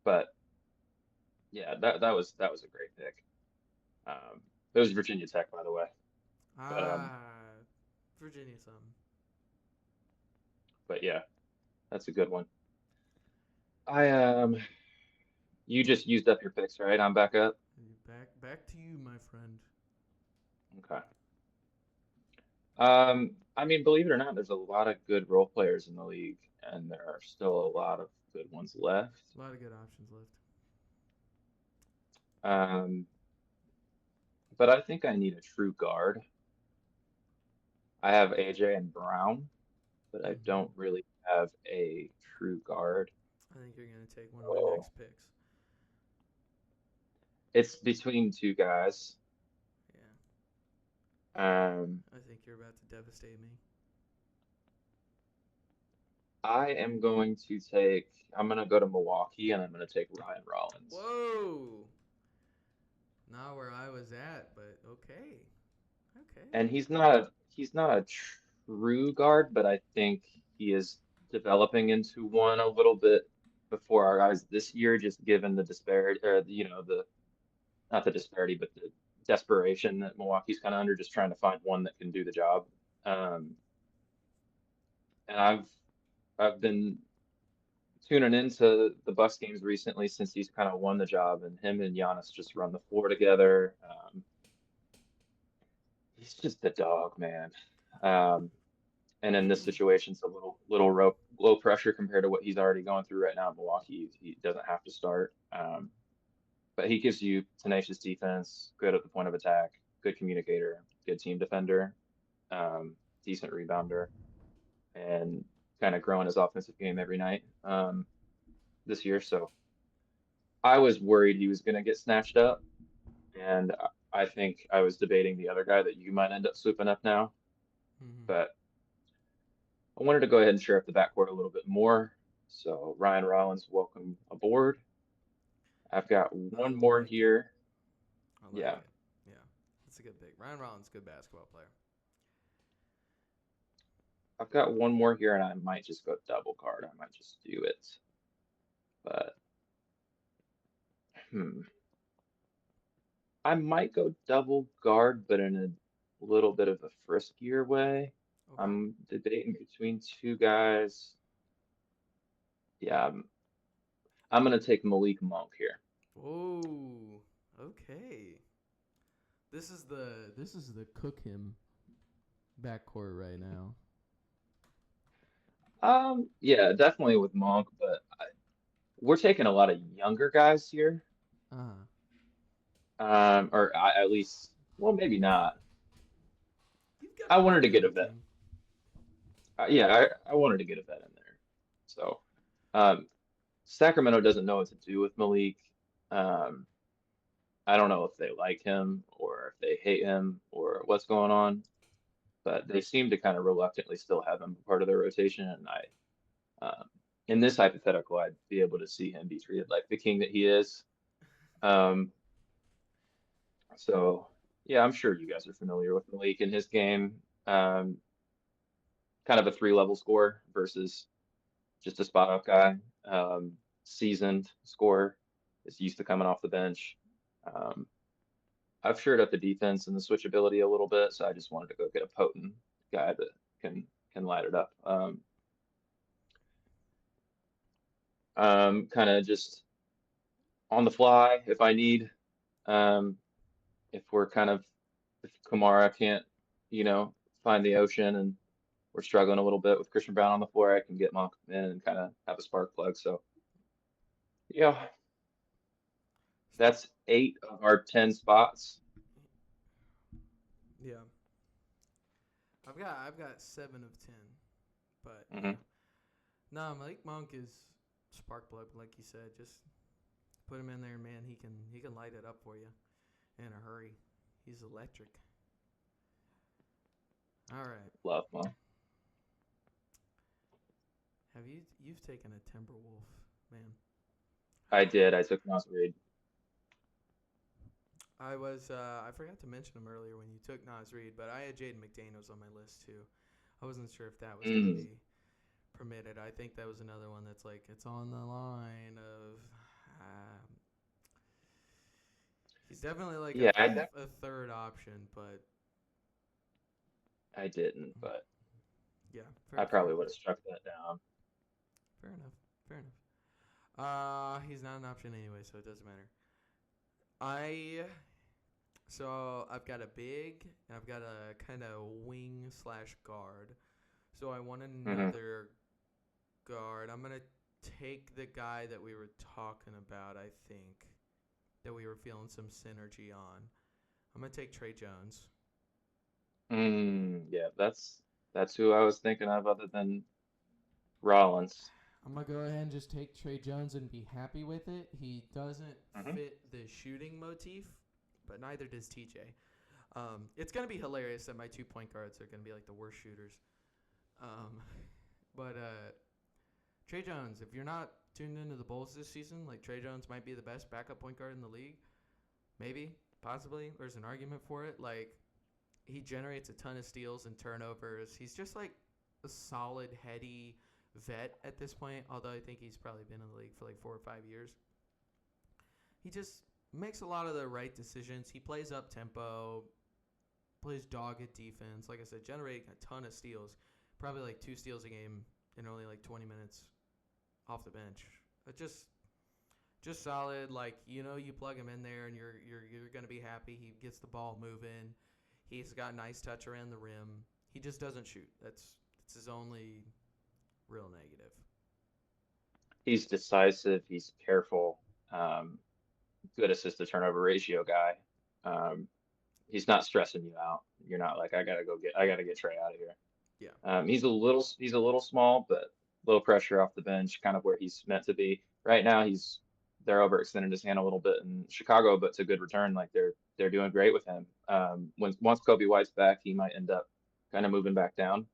but yeah, that was a great pick. It was Virginia Tech, by the way. But Virginia some. but yeah, that's a good one. You just used up your picks, right? I'm back up. Back to you, my friend. Okay. I mean, believe it or not, there's a lot of good role players in the league, and there are still a lot of good ones left. A lot of good options left. But I think I need a true guard. I have AJ and Brown, but I don't really have a true guard. I think you're going to take one of my next picks. It's between 2 guys. Yeah. I think you're about to devastate me. I'm going to go to Milwaukee, and I'm going to take Ryan Rollins. Whoa. Not where I was at, but okay. And he's not a true guard, but I think he is developing into one a little bit before our eyes this year, just given the disparity, or not the disparity, but the desperation that Milwaukee's kind of under, just trying to find one that can do the job. And I've been tuning into the Bucks games recently since he's kind of won the job, and him and Giannis just run the floor together. He's just a dog, man. And in this situation, it's a little low pressure compared to what he's already going through right now in Milwaukee. He doesn't have to start. But he gives you tenacious defense, good at the point of attack, good communicator, good team defender, decent rebounder, and kind of growing his offensive game every night this year. So I was worried he was going to get snatched up, and I think I was debating the other guy that you might end up swooping up now. But I wanted to go ahead and share up the backcourt a little bit more. So Ryan Rollins, welcome aboard. I've got one more here. Yeah. That's a good pick. Ryan Rollins, good basketball player. I've got one more here, and I might just go double guard. I might just do it. But I might go double guard, but in a little bit of a friskier way. Okay. I'm debating between 2 guys. Yeah, I'm gonna take Malik Monk here. Oh, okay. This is the cook him backcourt right now. Yeah, definitely with Monk, but we're taking a lot of younger guys here. Or at least, well, maybe not. I wanted to get a vet. I wanted to get a vet in there. So, Sacramento doesn't know what to do with Malik. I don't know if they like him or if they hate him or what's going on, but they seem to kind of reluctantly still have him part of their rotation. And in this hypothetical, I'd be able to see him be treated like the king that he is. So yeah, I'm sure you guys are familiar with Malik and his game. Kind of a 3-level scorer versus just a spot up guy. Seasoned scorer. is used to coming off the bench. Um, I've shored up the defense and the switchability a little bit, so I just wanted to go get a potent guy that can light it up. Kind of just on the fly if I need. Um, if we're kind of if Kamara can't, you know, find the ocean and we're struggling a little bit with Christian Brown on the floor, I can get Monk in and kind of have a spark plug. So yeah, that's 8 of our 10 spots. Yeah. I've got 7 of 10, but Hmm. no, Malik Monk is spark plug, like you said. Just put him in there, man. He can light it up for you in a hurry. He's electric. All right. Love Monk. You've taken a Timberwolf, man? I did. I took Nas Reed. I forgot to mention him earlier when you took Nas Reed, but I had Jaden McDaniels on my list too. I wasn't sure if that was going to be permitted. I think that was another one that's like it's on the line of. He's definitely like Yeah, a third option, but I didn't, but yeah, I probably would have struck that down. fair enough. Fair enough. He's not an option anyway, so it doesn't matter. So I've got a big and I've got a kind of wing / guard. So I want another guard. I'm gonna take the guy that we were talking about. I think that we were feeling some synergy on. I'm gonna take Trey Jones. Yeah, that's who I was thinking of other than Rollins. I'm gonna go ahead and just take Trey Jones and be happy with it. He doesn't fit the shooting motif, but neither does TJ. It's gonna be hilarious that my 2 point guards are gonna be like the worst shooters. But Trey Jones, if you're not tuned into the Bulls this season, like Trey Jones might be the best backup point guard in the league. Maybe, possibly. There's an argument for it. Like he generates a ton of steals and turnovers. He's just like a solid, heady vet at this point, although I think he's probably been in the league for like 4 or 5 years. He just makes a lot of the right decisions. He plays up tempo, plays dogged defense. Like I said, generating a ton of steals, probably like 2 steals a game in only like 20 minutes off the bench. Just solid. Like you plug him in there and you're gonna be happy. He gets the ball moving. He's got nice touch around the rim. He just doesn't shoot. That's his only real negative. He's decisive. He's careful. Good assist to turnover ratio guy. He's not stressing you out. You're not like I gotta get Trey out of here. Yeah. He's a little small, but low pressure off the bench, kind of where he's meant to be. Right now, they're overextending his hand a little bit in Chicago, but to good return. Like they're doing great with him. Once Kobe White's back, he might end up kind of moving back down.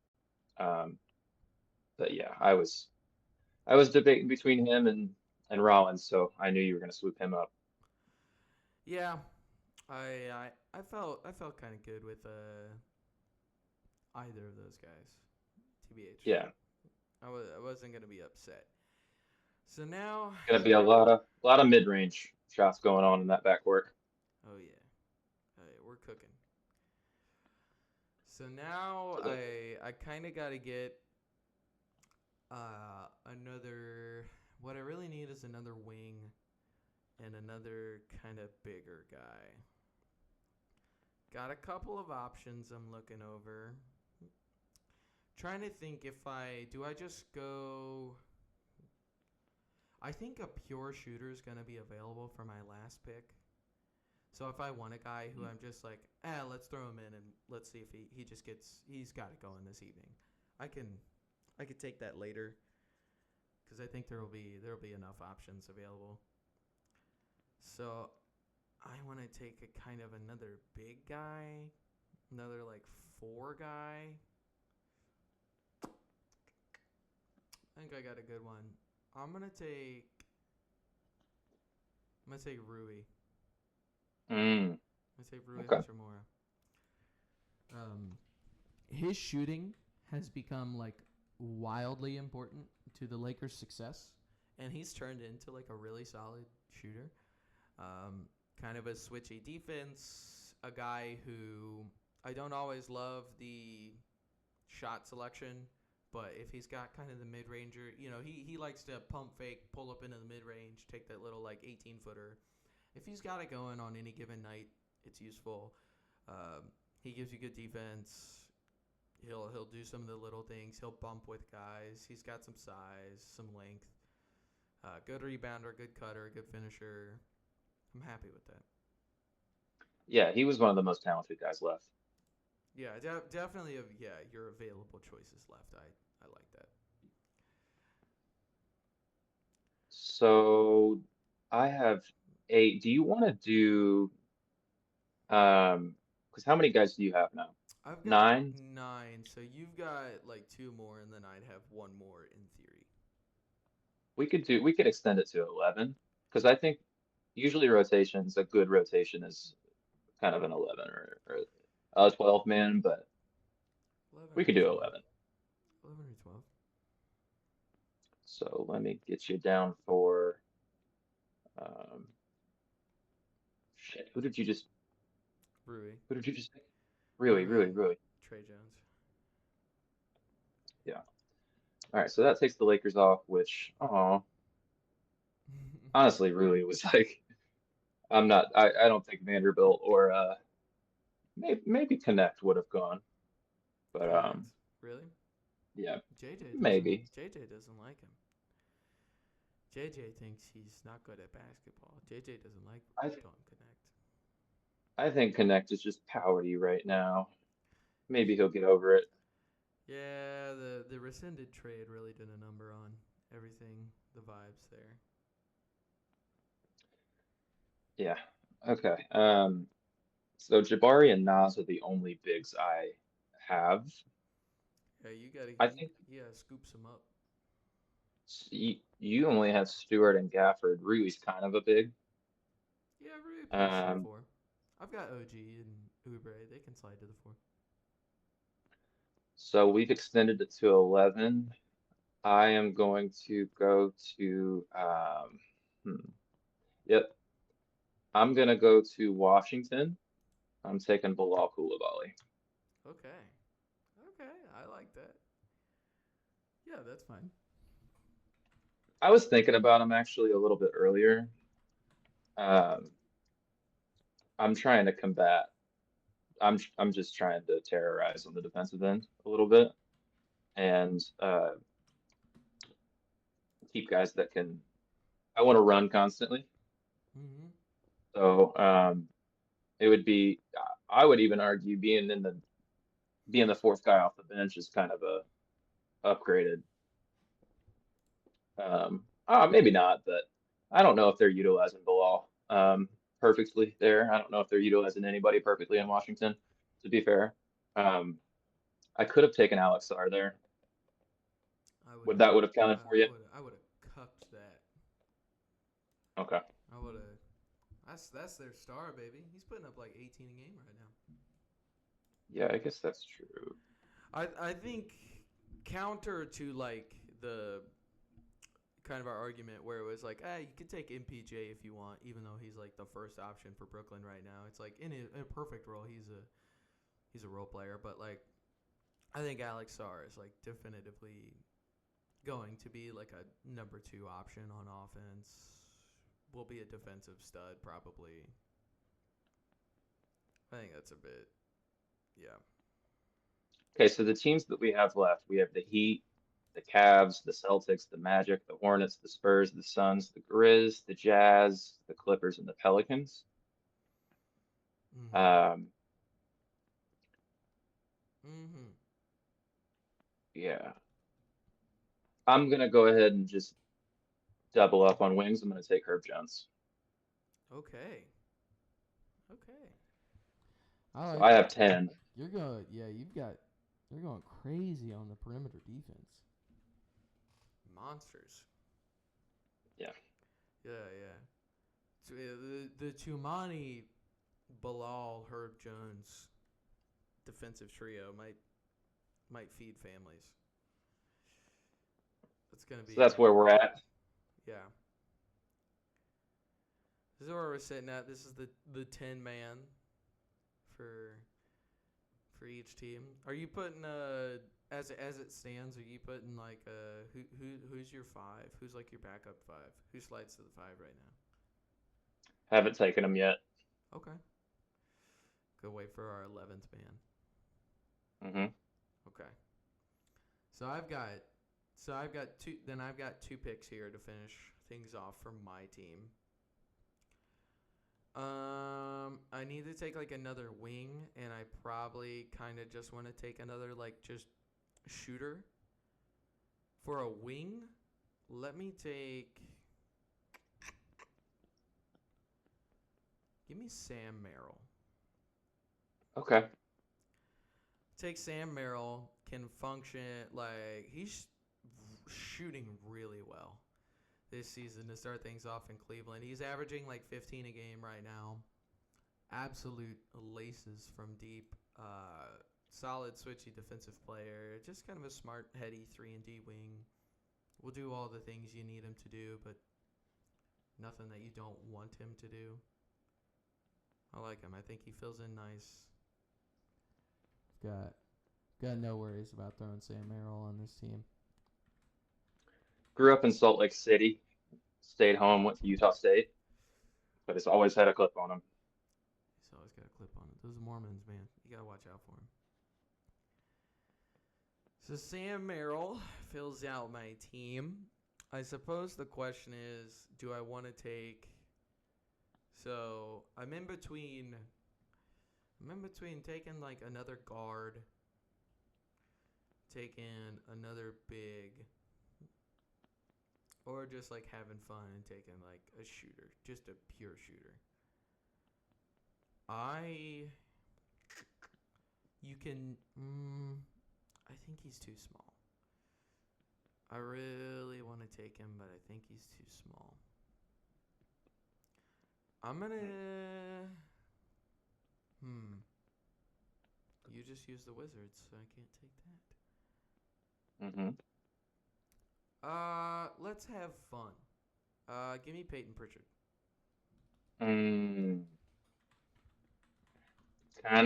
But yeah, I was debating between him and Rollins, so I knew you were gonna swoop him up. Yeah. I felt kind of good with either of those guys. TBH. Yeah, I wasn't gonna be upset. So now gonna be a lot of mid range shots going on in that backcourt. Oh yeah, we're cooking. So now I kind of got to get another. What I really need is another wing and another kind of bigger guy. Got a couple of options I'm looking over. Trying to think if I just go. I think a pure shooter is going to be available for my last pick. So if I want a guy who I'm just like, let's throw him in and let's see if he's got it going this evening. I can take that later because I think there'll be enough options available. So I want to take a kind of another big guy, another like 4 guy. I think I got a good one. I'm gonna take Rui. I'm gonna take Rui Hachimura. His shooting has become like wildly important to the Lakers' success, and he's turned into like a really solid shooter. Kind of a switchy defense, a guy who I don't always love the shot selection, but if he's got kind of the mid-ranger, he likes to pump fake, pull up into the mid-range, take that little like 18-footer. If he's got it going on any given night, it's useful. He gives you good defense. He'll do some of the little things. He'll bump with guys. He's got some size, some length. Good rebounder, good cutter, good finisher. I'm happy with that. Yeah, he was one of the most talented guys left. Yeah, definitely. Your available choices left. I like that. So I have 8. Do you want to do because how many guys do you have now? I've got 9? 9, so you've got like 2 more, and then I'd have 1 more in theory. We could extend it to 11 because I think usually a good rotation is kind of an 11 or a 12 man, but 11 we or could do 12. 11. 11 or 12. So let me get you down for um shit. Rui. Who did you just pick? Really. Trey Jones. Yeah. All right, so that takes the Lakers off, which honestly really was like I don't think Vanderbilt or maybe Connect would have gone. But Correct. Really? yeah, JJ maybe. doesn't like him. JJ thinks he's not good at basketball. JJ doesn't like I Dalton Connect. I think Connect is just powery right now. Maybe he'll get over it. Yeah, the rescinded trade really did a number on everything, the vibes there. Yeah. Okay. So Jabari and Nas are the only bigs I have. Yeah, I think scoops him up. you only have Stewart and Gafford. Rui's kind of a big. Yeah, Rui plays to the Um, 4. I've got OG and Ubre. They can slide to the 4. so we've extended it to 11. I am going to go to yep. I'm gonna go to Washington. I'm taking Bilal Coulibaly. Okay. Okay, I like that. Yeah, that's fine. I was thinking about him actually a little bit earlier. Um, I'm trying to combat. I'm just trying to terrorize on the defensive end a little bit and keep guys that can. I want to run constantly, Mm-hmm. so it would be. I would even argue being the fourth guy off the bench is kind of a upgraded. Maybe not, but I don't know if they're utilizing Bilal perfectly there. I don't know if they're utilizing anybody perfectly in Washington, to be fair. Um, I could have taken Alex Sarr there. Would that would have counted for you? I would have cupped that. Okay. I would have. That's their star, baby. He's putting up like 18 a game right now. Yeah, I guess that's true. I think counter to like the kind of our argument where it was like, you could take MPJ if you want, even though he's like the first option for Brooklyn right now. It's like in a perfect role, he's a role player, but like I think Alex Sarr is like definitively going to be like a number 2 option on offense. Will be a defensive stud probably. I think that's a bit, yeah. Okay, so the teams that we have left, we have the Heat, the Cavs, the Celtics, the Magic, the Hornets, the Spurs, the Suns, the Grizz, the Jazz, the Clippers, and the Pelicans. Mm-hmm. Yeah. I'm gonna go ahead and just double up on wings. I'm gonna take Herb Jones. Okay. So I have 10. You're going crazy on the perimeter defense. Monsters. Yeah. Yeah. So, the Tumani, Bilal, Herb Jones defensive trio might feed families. That's gonna be. So that's where we're at. Yeah. This is where we're sitting at. This is the 10-man for each team. Are you putting as it stands? Are you putting like who's your 5? Who's like your backup 5? Who slides to the 5 right now? Haven't taken them yet. Okay. Go wait for our 11th man. Mm-hmm. Okay. So I've got two. Then I've got 2 picks here to finish things off for my team. I need to take like another wing, and I probably kind of just want to take another like just shooter. For a wing, let me take. Give me Sam Merrill. Okay. Take Sam Merrill, can function like he's shooting really well this season to start things off in Cleveland. He's averaging like 15 a game right now. Absolute laces from deep. Solid switchy defensive player. Just kind of a smart, heady 3-and-D wing. Will do all the things you need him to do, but nothing that you don't want him to do. I like him. I think he fills in nice. Got no worries about throwing Sam Merrill on this team. Grew up in Salt Lake City. Stayed home, went to Utah State. But it's always had a clip on him. He's always got a clip on it. Those Mormons, man. You got to watch out for him. So Sam Merrill fills out my team. I suppose the question is, do I want to take... So I'm in between taking like another guard, taking another big, or just like having fun and taking like a shooter, just a pure shooter. I think he's too small. I really want to take him, but I think he's too small. I'm gonna. You just use the Wizards, so I can't take that. Mm-hmm. Let's have fun. Give me Peyton Pritchard. Kind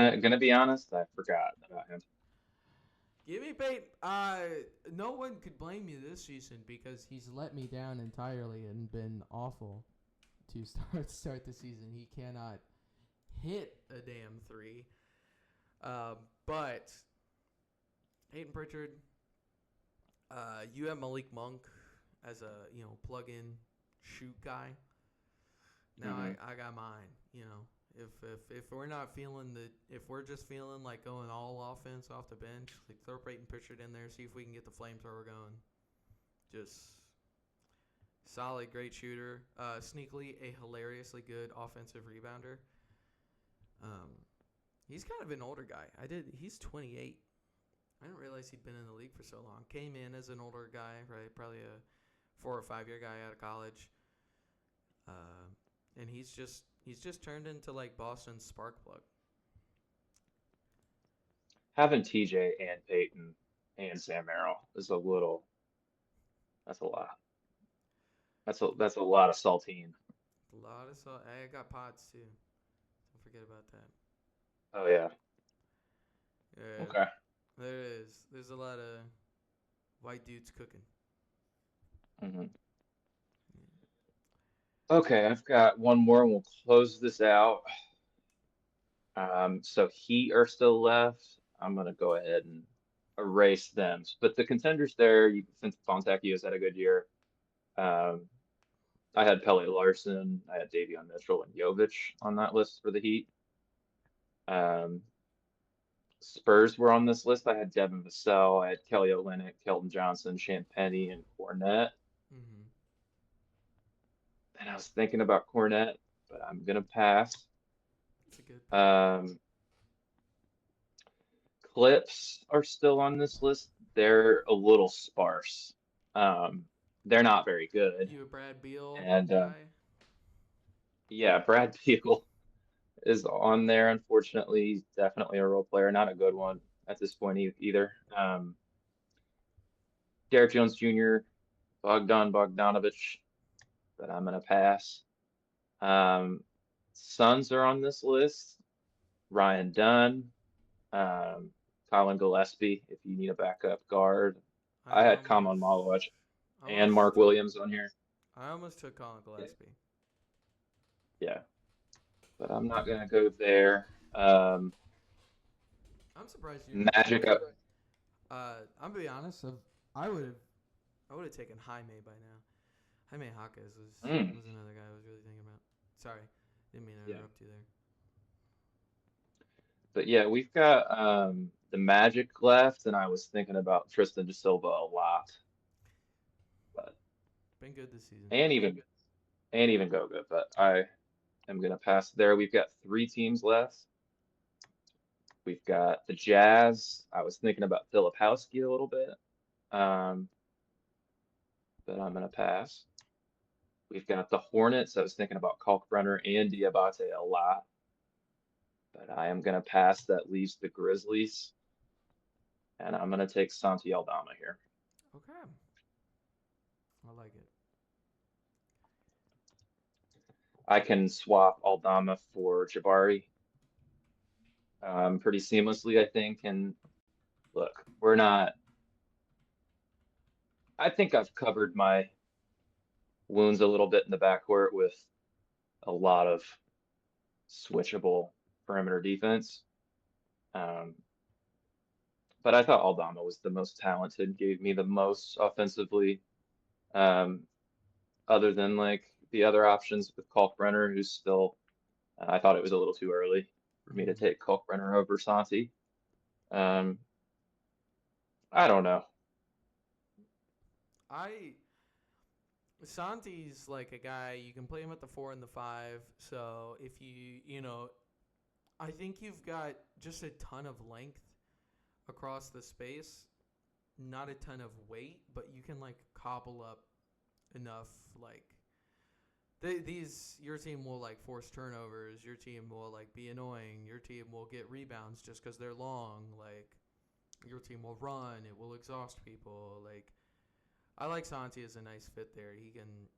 of gonna be honest, I forgot about him. Give me Peyton. No one could blame you this season because he's let me down entirely and been awful to start the season. He cannot hit a damn 3. But Peyton Pritchard, you have Malik Monk as a plug-in shoot guy. Now I got mine. If we're not feeling if we're just feeling like going all offense off the bench, like throw Peyton Pritchard in there, see if we can get the flamethrower going. Just solid, great shooter. Sneakily a hilariously good offensive rebounder. He's kind of an older guy. He's 28. I didn't realize he'd been in the league for so long. Came in as an older guy, right? Probably a 4 or 5 year guy out of college. And he's just turned into like Boston's spark plug. Having TJ and Peyton and Sam Merrill is a little. That's a lot. That's a lot of saltine. A lot of salt. I got pots too. Don't forget about that. Oh yeah. Yeah. Okay. There is. There's a lot of white dudes cooking. Mm-hmm. Okay, I've got one more and we'll close this out. So Heat are still left. I'm gonna go ahead and erase them. But the contenders there, since Fontecchio has had a good year, I had Pele Larson, I had Davion Mitchell and Jovic on that list for the Heat. Spurs were on this list. I had Devin Vassell, I had Kelly Olynyk, Kelton Johnson, Champagnie, and Cornette. Mm-hmm. And I was thinking about Cornette, but I'm gonna pass. It's a good pick. Clips are still on this list. They're a little sparse. They're not very good. You a Brad Beal guy? Yeah, Brad Beal is on there. Unfortunately, he's definitely a role player, not a good one at this point either. Derek Jones Jr., Bogdan Bogdanovic, but I'm gonna pass. Suns are on this list. Ryan Dunn, um, Colin Gillespie, if you need a backup guard. I had Kamon Malowich I and almost Mark took, Williams on here. I almost took Colin Yeah, Gillespie. yeah, but I'm not gonna go there. I'm surprised you didn't Magic take. up. I'm gonna be honest. I would have taken Jaime by now. Jaime Jaquez Mm, was another guy I was really thinking about. Sorry, didn't mean to yeah, interrupt you there. but yeah, we've got the Magic left, and I was thinking about Tristan De Silva a lot, but Been good this season. and even Goga, but I am gonna pass there. We've got 3 teams left. We've got the Jazz. I was thinking about Filipowski a little bit, um, but I'm gonna pass. We've got the Hornets. I was thinking about Kalkbrenner and Diabate a lot, but I am gonna pass. That leaves the Grizzlies, and I'm gonna take Santi Aldama here. Okay, I like it. I can swap Aldama for Jabari pretty seamlessly, I think. And look, we're not. I think I've covered my wounds a little bit in the backcourt with a lot of switchable perimeter defense. Um, but I thought Aldama was the most talented, gave me the most offensively, um, other than like the other options with Kalkbrenner, who's still. I thought it was a little too early for me to Mm. take Kalkbrenner over Santi. Um, I don't know. I Santi's like a guy you can play him at the 4 and the 5. So if I think you've got just a ton of length across the space, not a ton of weight, but you can like cobble up enough like your team will like force turnovers, your team will like be annoying, your team will get rebounds just cuz they're long, like your team will run, it will exhaust people. Like I like Santi as a nice fit there. He can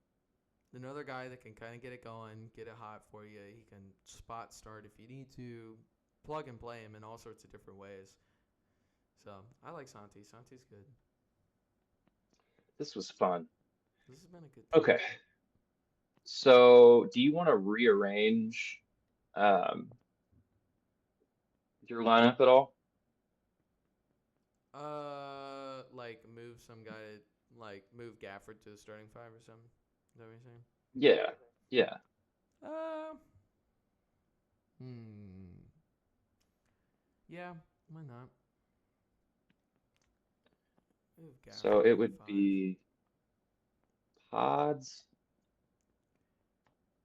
another guy that can kind of get it going, get it hot for you. He can spot start if you need to, plug and play him in all sorts of different ways. So I like Santi. Santi's good. This was fun. This has been a good time. Okay. So, do you want to rearrange um, your lineup at all? Like move some guy, like move Gafford to the starting 5 or something. Is that what you're saying? Yeah. Yeah. Uh, hmm. Yeah, why not? Move So Gafford it to the would 5. be Pods.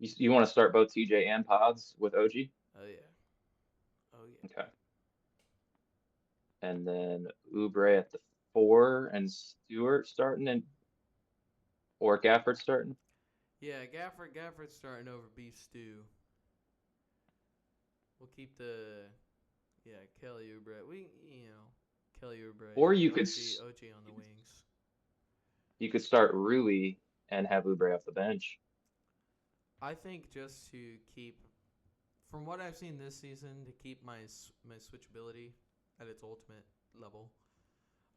You want to start both TJ and Pods with OG? Oh yeah. Oh yeah. Okay. And then Oubre at the 4 and Stewart starting or Gafford starting? Yeah, Gafford's starting over Beef Stew. We'll keep Kelly Oubre. Kelly Oubre, Or you could OG on the wings. you could start Rui and have Oubre off the bench. I think just to keep, from what I've seen this season, to keep my switchability at its ultimate level,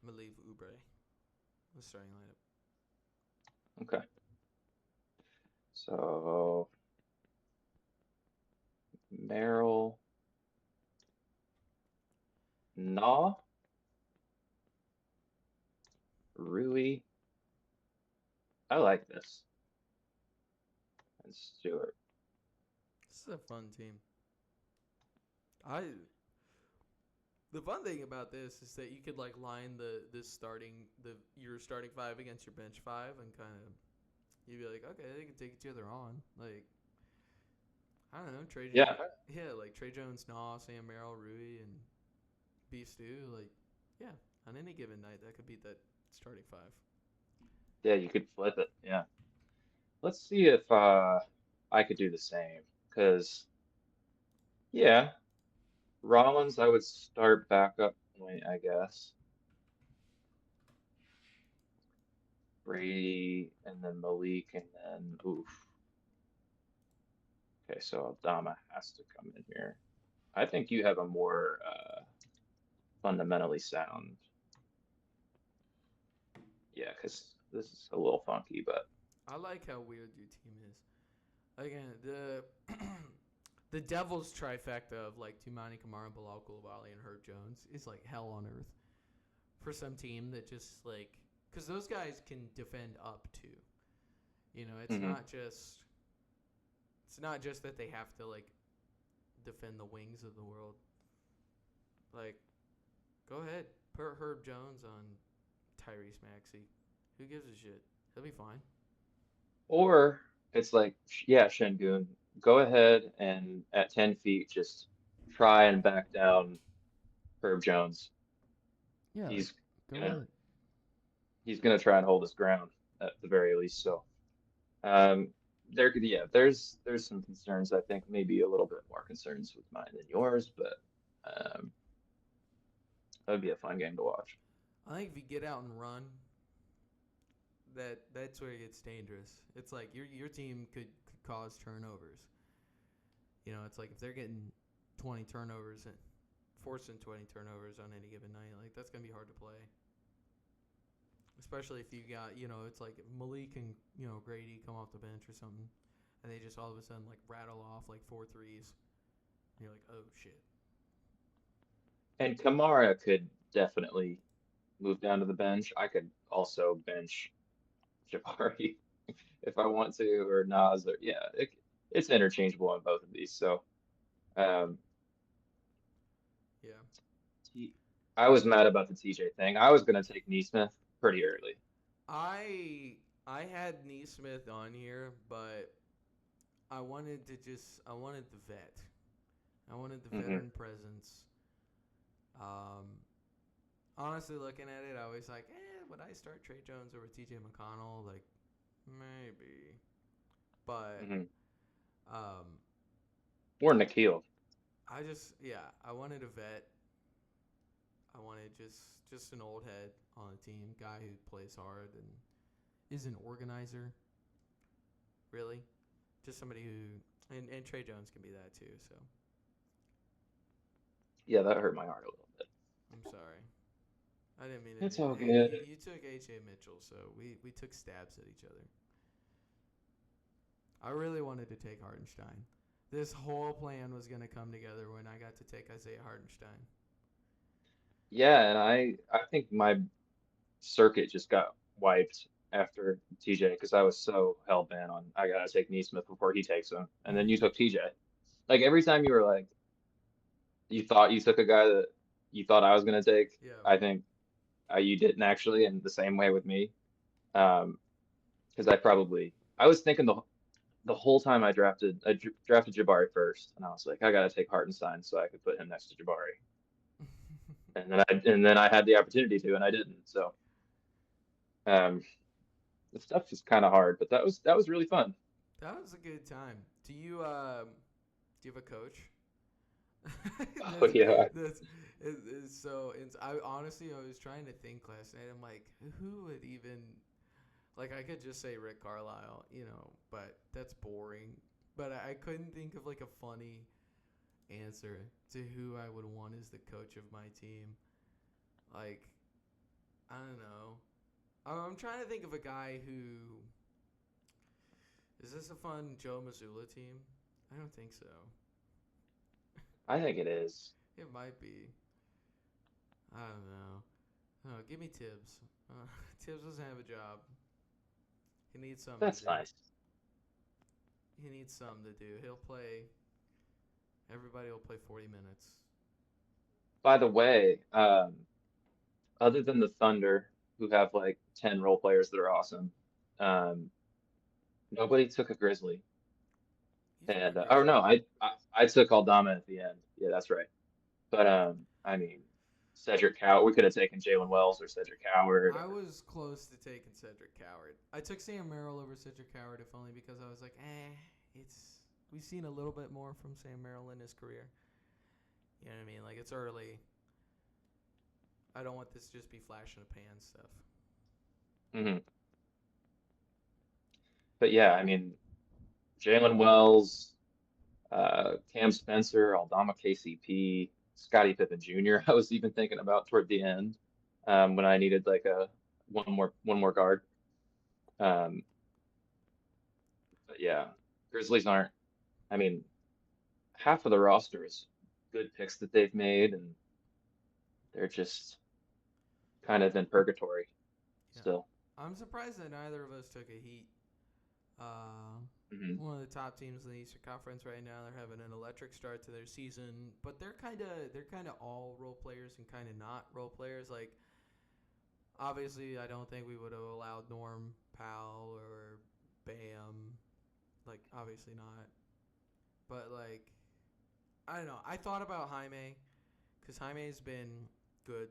I'm gonna leave Oubre in the starting lineup. Okay. So Merrill, Nah, Rui. I like this. And Stewart. This is a fun team. The fun thing about this is that you could like line your starting 5 against your bench 5 and kind of you'd be like, okay, they can take each other on. Like I don't know, Yeah. like Trey Jones, Nah, Sam Merrill, Rui, and Beef Stew. Like yeah, on any given night that could beat that starting 5. Yeah, you could flip it. Yeah. Let's see if I could do the same. Because, yeah, Rollins, I would start backup point, I guess. Brady, and then Malik, and then oof. Okay, so Aldama has to come in here. I think you have a more fundamentally sound. Yeah, because this is a little funky, but I like how weird your team is. Again, the the Devils trifecta of like Tumani Kamara, Bilal Coulibaly, and Herb Jones is like hell on earth for some team that just like because those guys can defend up too. You know, it's Mhm. not just that they have to like defend the wings of the world. Like, go ahead, put Herb Jones on Tyrese Maxey. Who gives a shit? He'll be fine. or it's like, yeah, Shengun, go ahead and at 10 feet just try and back down Herb Jones. Yeah, like He's go gonna ahead. he's gonna try and hold his ground at the very least. So um, there's some concerns. I think maybe a little bit more concerns with mine than yours, but um, that would be a fun game to watch. I think if you get out and run, that's where it gets dangerous. It's like your team could cause turnovers. You know, it's like if they're getting 20 turnovers and forcing 20 turnovers on any given night, like that's gonna be hard to play. Especially if you got, you know, it's like if Malik and Grady come off the bench or something, and they just all of a sudden like rattle off like 4 threes. And you're like, oh shit. And Kamara could definitely move down to the bench. I could also bench Jabari if I want to, or Nas, or yeah, it's interchangeable on both of these. So um, Yeah. I was mad about the TJ thing. I was gonna take Neesmith pretty early. I had Neesmith on here, but I wanted the vet. I wanted the Hmm. veteran presence. Um, honestly, looking at it, I was like, would I start Trey Jones over T.J. McConnell? Like, maybe, but Hmm. um, Or Nikhil. I wanted a vet. I wanted just an old head on the team, guy who plays hard and is an organizer. Really, just somebody who and Trey Jones can be that too. So Yeah, that hurt my heart a little bit. I'm sorry. I didn't mean to It's do all that. good. You took H.A. Mitchell, so we took stabs at each other. I really wanted to take Hartenstein. This whole plan was going to come together when I got to take Isaiah Hartenstein. Yeah, and I think my circuit just got wiped after TJ because I was so hell bent on I gotta take Neesmith before he takes him, and then you took TJ. Like every time you were like you thought you took a guy that you thought I was gonna take, Yeah. I think you didn't actually, and the same way with me. Um, because I was thinking the whole time drafted Jabari first, and I was like I gotta take Hartenstein so I could put him next to Jabari, and then I had the opportunity to, and I didn't. So um, the stuff is kind of hard, but that was really fun. That was a good time. Do you have a coach? Oh yeah. That's so. I honestly I was trying to think last night. I'm like, who would even like? I could just say Rick Carlisle, but that's boring. But I couldn't think of like a funny answer to who I would want as the coach of my team. Like, I don't know. I'm trying to think of a guy who is this a fun Joe Mazzulla team? I don't think so. I think it is. It might be. I don't know. Oh, give me Tibbs. Tibbs doesn't have a job. He needs something to That's do. nice. He needs something to do. He'll play. Everybody will play 40 minutes. By the way, other than the Thunder, who have like 10 role players that are awesome, um, nobody took a Grizzly. He took a And or Grizzly. no, I took Aldama at the end. Yeah, that's right. But I mean, Cedric Cow. We could have taken Jalen Wells or Cedric Howard. I was close to taking Cedric Coward. I took Sam Merrill over Cedric Coward, if only because I was like, we've seen a little bit more from Sam Merrill in his career. You know what I mean? Like, it's early. I don't want this to just be flash in the pan stuff. Hmm. but yeah, I mean, Jalen Wells, Cam Spencer, Aldama KCP, Scottie Pippen Jr. I was even thinking about toward the end when I needed like a one more guard. Um, but yeah, Grizzlies aren't. I mean, half of the roster is good picks that they've made, and they're just kind of in purgatory Yeah. still. I'm surprised that neither of us took a Heat. Uh, Hmm. One of the top teams in the Eastern Conference right now. They're having an electric start to their season, but they're kind of all role players and kind of not role players. Like obviously, I don't think we would have allowed Norm Powell or Bam. Like obviously not. But like I don't know. I thought about Jaime because Jaime's been good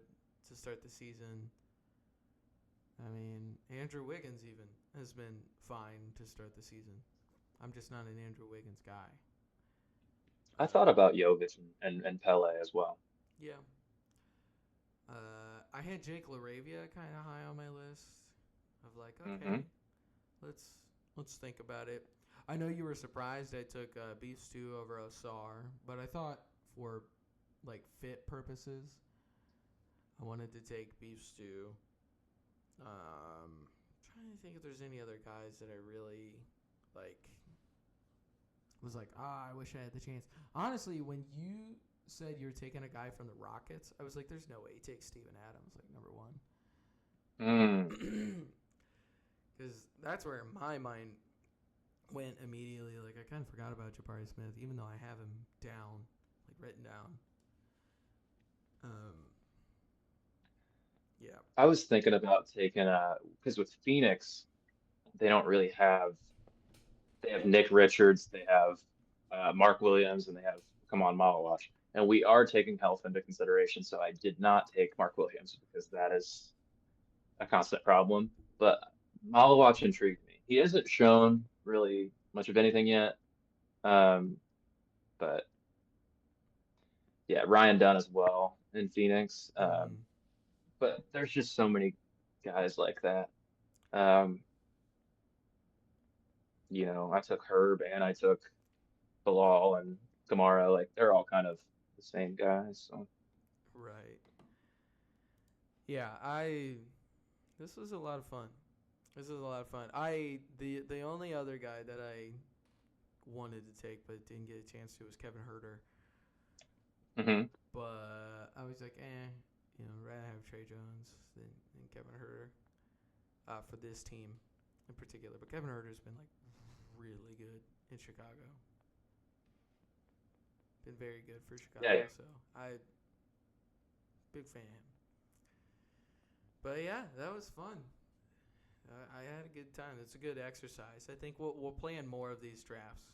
to start the season. I mean, Andrew Wiggins even has been fine to start the season. I'm just not an Andrew Wiggins guy. I Uh, thought about Jovic and Pele as well. yeah. I had Jake LaRavia kind of high on my list of like, Hmm. okay, let's let's think about it. I know you were surprised I took Beef Stew over Osar, but I thought for like fit purposes, I wanted to take Beef Stew. Trying to think if there's any other guys that I really like was like, I wish I had the chance. Honestly, when you said you're taking a guy from the Rockets, I was like, there's no way he takes Steven Adams, like number Mm. one. Because that's where my mind went immediately. Like, I kind of forgot about Jabari Smith, even though I have him down, like written down. Um, yeah. I was thinking about taking because with Phoenix, they don't really have. They have Nick Richards, they have Mark Williams, and they have come on Malawash. And we are taking health into consideration, so I did not take Mark Williams because that is a constant problem. But Malawach intrigued me. He hasn't shown really much of anything yet. Um, but yeah, Ryan Dunn as well in Phoenix. Mm-hmm. But there's just so many guys like that. Um, I took Herb and I took Bilal and Kamara. Like they're all kind of the same guys. So Right. Yeah, I. This was a lot of fun. This was a lot of fun. The only other guy that I wanted to take but didn't get a chance to was Kevin Herter. hmm But I was like, rather have Trey Jones than Kevin Herter for this team in particular. But Kevin Herter's been like really good in Chicago. Been very good for yeah, Chicago. yeah. So I big fan. But yeah, that was fun. I had a good time. It's a good exercise. I think we'll plan more of these drafts.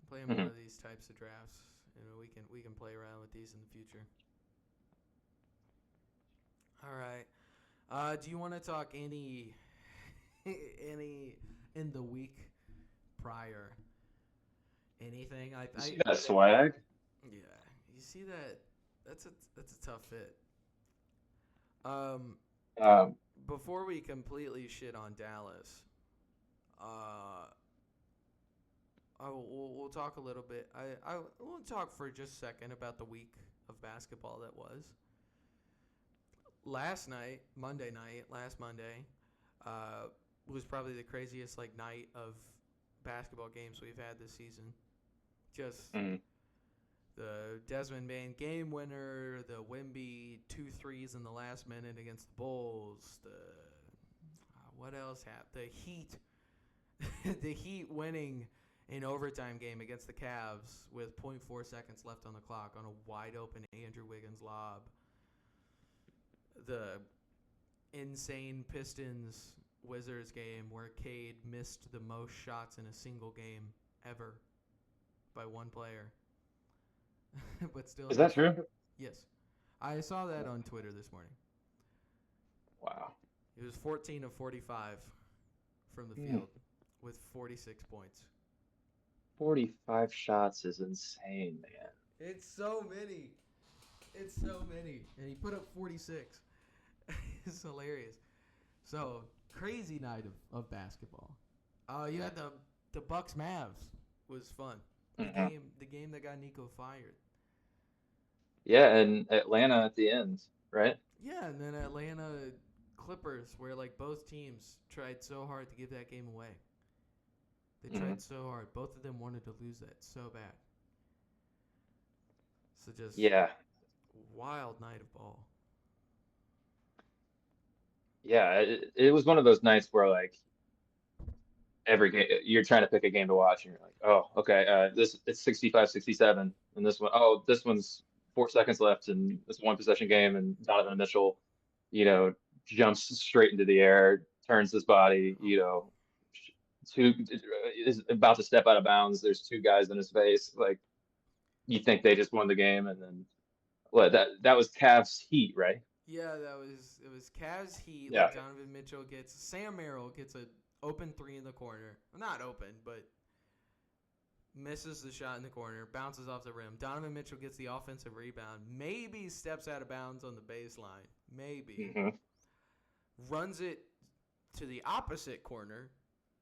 Play more hmm of these types of drafts. We can play around with these in the future. All right. Do you want to talk any any in the week prior? Anything? You see that swag? Yeah. You see that? That's a tough fit. Um, Um, Before we completely shit on Dallas, we'll talk a little bit. I want to talk for just a second about the week of basketball that was. Last Monday, was probably the craziest like night of basketball games we've had this season. Just mm, the Desmond Bain game winner, the Wemby 2 threes in the last minute against the Bulls, the what else happened? The Heat, the Heat winning an overtime game against the Cavs with .4 seconds left on the clock on a wide open Andrew Wiggins lob. The insane Pistons Wizards game where Cade missed the most shots in a single game ever by one player. But still is had. that true? Yes. I saw that on Twitter this morning. Wow. It was 14 of 45 from the Mm. field with 46 points. 45 shots is insane, man. It's so many. And he put up 46. It's hilarious. So, crazy night of basketball. You had the Bucks Mavs was fun. The game that got Nico fired. Yeah, and Atlanta at the end, right? Yeah, and then Atlanta Clippers, where like both teams tried so hard to give that game away. They tried so hard. Both of them wanted to lose that so bad. So just Yeah, wild night of ball. yeah. It was one of those nights where like every game you're trying to pick a game to watch, and you're like, oh, okay, this it's 65-67, and this one, oh, this one's 4 seconds left, and it's a one possession game, and Donovan Mitchell, you know, jumps straight into the air, turns his body, Oh, two is about to step out of bounds. There's two guys in his face. Like you think they just won the game, and then what? That was Cavs Heat, right? yeah, it was Cavs Heat. Yeah. Like Donovan Mitchell gets Sam Merrill gets a open three in the corner. Well, not open, but misses the shot in the corner, bounces off the rim. Donovan Mitchell gets the offensive rebound. Maybe steps out of bounds on the baseline. Maybe runs it to the opposite corner,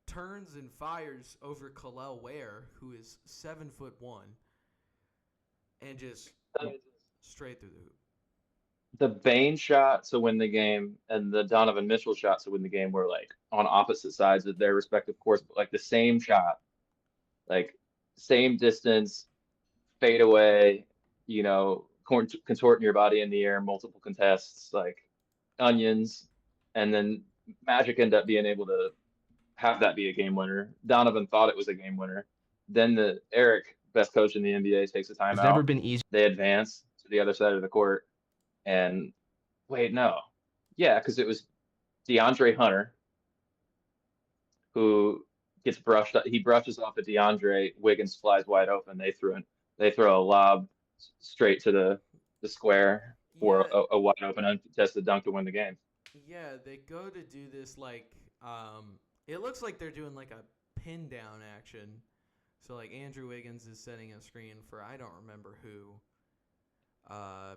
turns and fires over Khalil Ware, who is 7'1", and just straight through the hoop. The Bane shot to win the game and the Donovan Mitchell shot to win the game were like on opposite sides of their respective courts, but like the same shot, like same distance, fade away, contorting your body in the air, multiple contests, like onions, and then Magic end up being able to have that be a game winner. Donovan thought it was a game winner. Then Eric, best coach in the NBA, takes a timeout. It's never been easy. They advance to the other side of the court. And wait, no. Yeah, because it was DeAndre Hunter who gets brushed. He brushes off at DeAndre. Wiggins flies wide open. They throw a lob straight to the square for a wide open uncontested dunk to win the game. Yeah, they go to do this like it looks like they're doing like a pin down action. So like Andrew Wiggins is setting a screen for I don't remember who.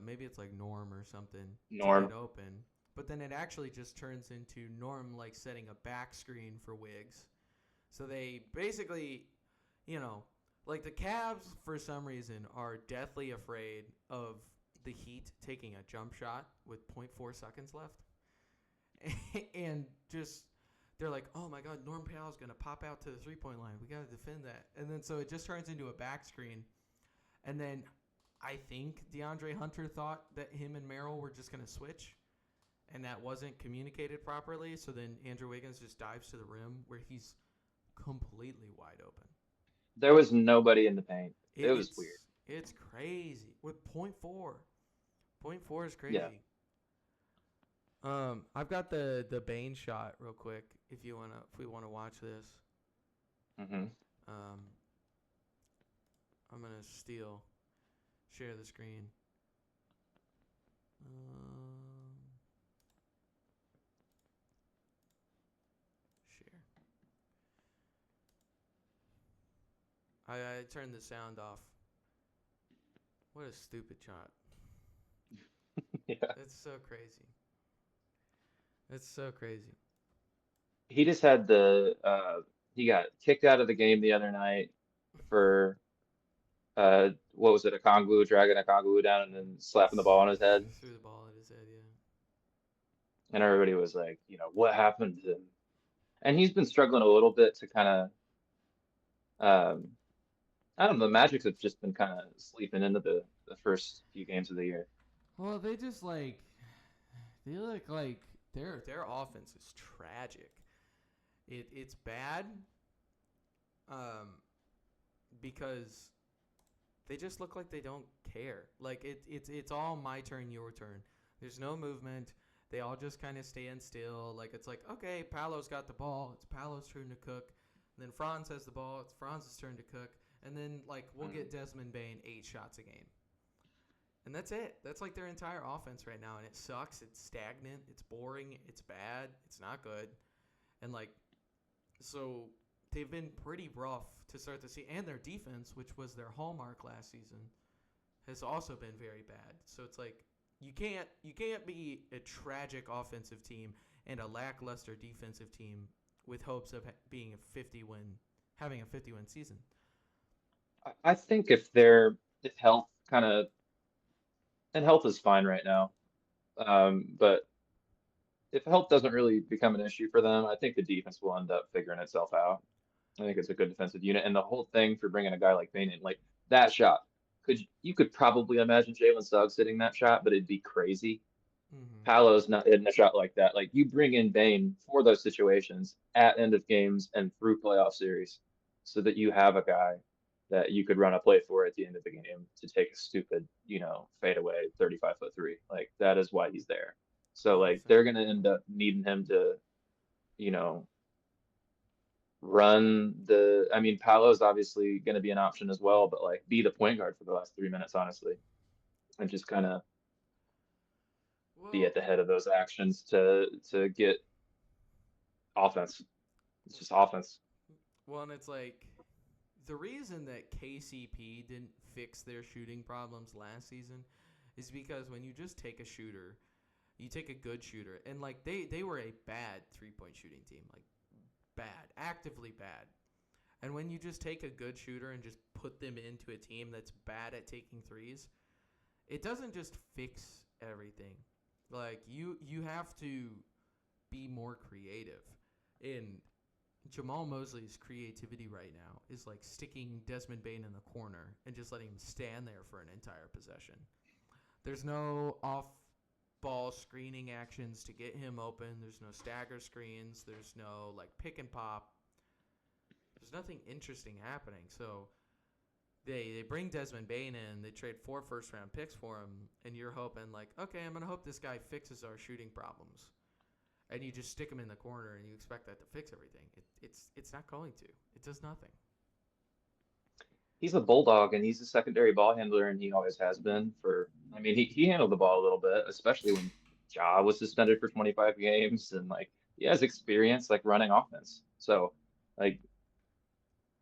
Maybe it's like Norm or something. Norm. To get open. But then it actually just turns into Norm like setting a back screen for Wiggs. So they basically, like the Cavs for some reason are deathly afraid of the Heat taking a jump shot with 0.4 seconds left. And just they're like, oh my God, Norm Powell's going to pop out to the 3-point line. We got to defend that. And then so it just turns into a back screen. And then I think DeAndre Hunter thought that him and Merrill were just going to switch, and that wasn't communicated properly. So then Andrew Wiggins just dives to the rim where he's completely wide open. There was nobody in the paint. It was weird. It's crazy with 0.4. 0.4 is crazy. Yeah. I've got the Bane shot real quick if we wanna watch this. Mm-hmm. I'm gonna share the screen. Share. I turned the sound off. What a stupid shot. Yeah. It's so crazy. It's so crazy. He just had he got kicked out of the game the other night for what was it, dragging Okongwu down and then slapping the ball on his head. Threw the ball at his head, yeah. And everybody was like, what happened to him? And he's been struggling a little bit to kind of, I don't know, the Magic have just been kind of sleeping into the first few games of the year. Well, they just they look like their offense is tragic. It's bad, because they just look like they don't care. Like it's all my turn, your turn. There's no movement. They all just kind of stand still. Like it's like, okay, Paolo's got the ball. It's Paolo's turn to cook. And then Franz has the ball. It's Franz's turn to cook. And then like we'll get Desmond Bane 8 shots a game. And that's it. That's like their entire offense right now. And it sucks. It's stagnant. It's boring. It's bad. It's not good. And like, so they've been pretty rough to start the season. And their defense, which was their hallmark last season, has also been very bad. So it's like you can't be a tragic offensive team and a lackluster defensive team with hopes of having a 50-win season. I think if health kind of, and health is fine right now, but if health doesn't really become an issue for them, I think the defense will end up figuring itself out. I think it's a good defensive unit, and the whole thing for bringing a guy like Bane in, like that shot, you could probably imagine Jalen Suggs hitting that shot, but it'd be crazy. Mm-hmm. Paolo's not hitting a shot like that. Like you bring in Bane for those situations at end of games and through playoff series, so that you have a guy that you could run a play for at the end of the game to take a stupid, fade away 35-foot three. Like that is why he's there. So like they're 100%. gonna end up needing him to, you know, run the. I mean, Paolo's obviously gonna be an option as well, but like be the point guard for the last 3 minutes, honestly, and just kind of be Well, at the head of those actions to get offense. It's just offense. and it's like the reason that KCP didn't fix their shooting problems last season is because when you just take a shooter, you take a good shooter, and like they were a bad 3-point shooting team, like bad, actively bad. And when you just take a good shooter and just put them into a team that's bad at taking threes, it doesn't just fix everything. Like you have to be more creative. And Jamal Mosley's creativity right now is like sticking Desmond Bane in the corner and just letting him stand there for an entire possession. There's no off ball screening actions to get him open. There's no stagger screens. There's no like pick and pop. There's nothing interesting happening. So they bring Desmond Bane in. They trade 4 first-round picks for him, and you're hoping like, okay, I'm gonna hope this guy fixes our shooting problems. And you just stick him in the corner, and you expect that to fix everything. It's not going to. It does nothing. He's a bulldog and he's a secondary ball handler and he always has been for. I mean, he handled the ball a little bit, especially when Ja was suspended for 25 games and like he has experience like running offense. So like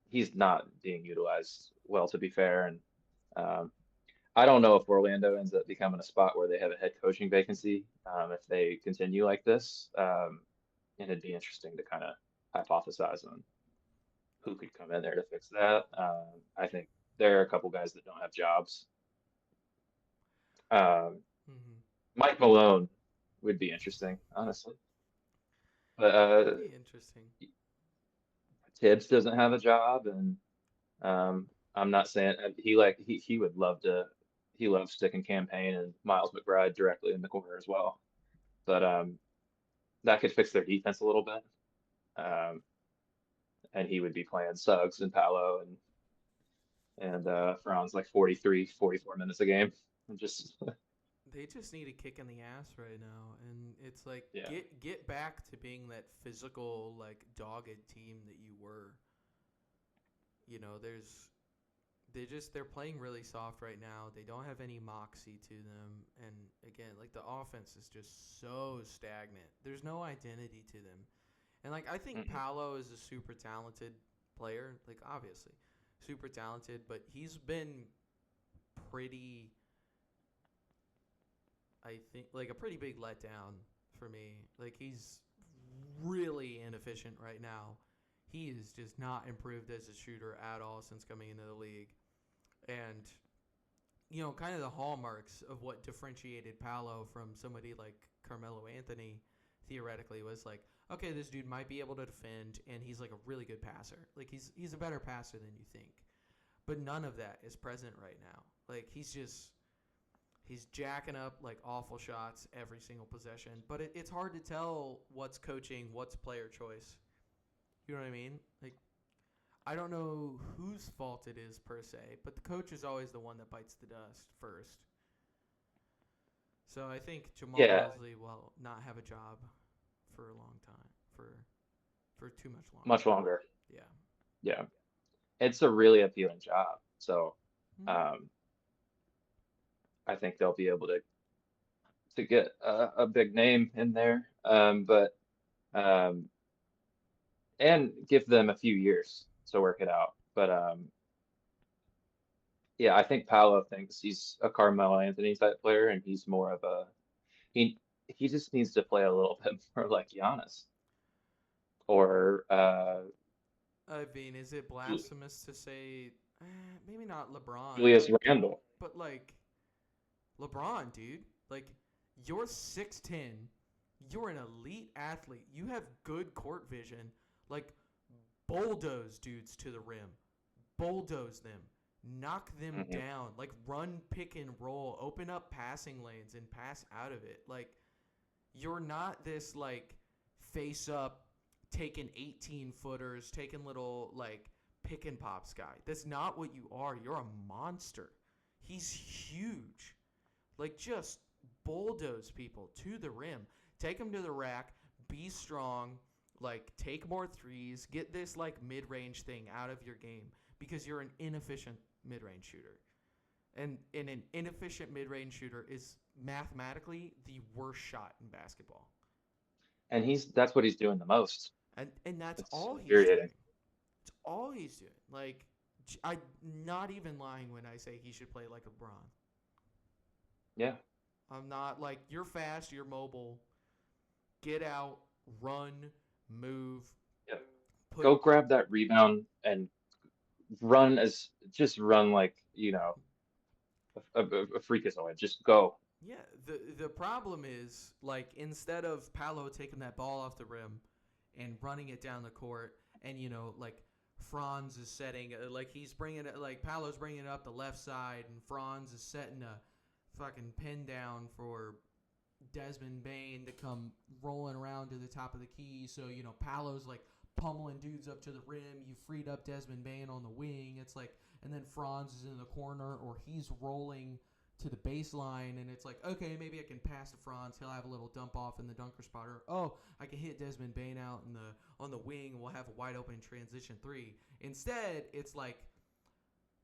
he's not being utilized well, to be fair. And um, I don't know if Orlando ends up becoming a spot where they have a head coaching vacancy if they continue like this. And it'd be interesting to kind of hypothesize on who could come in there to fix that. I think there are a couple guys that don't have jobs. Um, Mm-hmm. Mike Malone would be interesting, honestly. But That'd be interesting. Tibbs doesn't have a job, and I'm not saying he would love to. He loves sticking campaign and Miles McBride directly in the corner as well. But that could fix their defense a little bit. Um, and he would be playing Suggs and Paolo and Franz like 43, 44 minutes a game. And just They just need a kick in the ass right now, and it's like yeah. get back to being that physical, like dogged team that you were. You know, they're playing really soft right now. They don't have any moxie to them, and again, like the offense is just so stagnant. There's no identity to them, and like I think Mhm. Paolo is a super talented player, like obviously super talented, but he's been pretty. I think like a pretty big letdown for me. Like he's really inefficient right now. He is just not improved as a shooter at all since coming into the league. And kind of the hallmarks of what differentiated Paolo from somebody like Carmelo Anthony theoretically was like, okay, this dude might be able to defend and he's like a really good passer. Like he's a better passer than you think. But none of that is present right now. Like he's jacking up like awful shots every single possession. But it's hard to tell what's coaching, what's player choice. You know what I mean? Like I don't know whose fault it is per se, but the coach is always the one that bites the dust first. So I think Jamal Yeah, Mosley will not have a job for a long time, for too much longer. much longer. Yeah. Yeah, it's a really appealing job. So Hmm. um, I think they'll be able to get a big name in there. But um, and give them a few years to work it out. But yeah, I think Paolo thinks he's a Carmelo Anthony type player, and he's more of a he. he just needs to play a little bit more like Giannis or I mean, is it blasphemous to say maybe not LeBron, Julius Randle. but like LeBron, dude? Like you're 6'10", you're an elite athlete. You have good court vision. Like bulldoze dudes to the rim. Bulldoze them. Knock them Mhm. down. Like run pick and roll. Open up passing lanes and pass out of it. Like you're not this like face up taking 18 footers, taking little like pick and pops guy. That's not what you are. You're a monster. He's huge. Like just bulldoze people to the rim. Take them to the rack. Be strong. Like take more threes. Get this like mid-range thing out of your game because you're an inefficient mid-range shooter. And an inefficient mid-range shooter is mathematically the worst shot in basketball. And that's what he's doing the most. And that's It's all he's infuriating. doing. It's all he's doing. Like I'm not even lying when I say he should play like LeBron. Yeah. I'm not like you're fast, you're mobile. Get out, run, move. Yeah. Go grab that rebound and run like, a freakazoid. Just go. Yeah, the problem is like instead of Paolo taking that ball off the rim and running it down the court, and like Franz is setting like he's bringing it like Paolo's bringing it up the left side, and Franz is setting a fucking pin down for Desmond Bain to come rolling around to the top of the key. So Paolo's like pummeling dudes up to the rim. You freed up Desmond Bain on the wing. It's like, and then Franz is in the corner or he's rolling to the baseline, and it's like, okay, maybe I can pass to Franz. He'll have a little dump off in the dunker spot, or I can hit Desmond Bain out on the wing, and we'll have a wide open transition three. Instead, it's like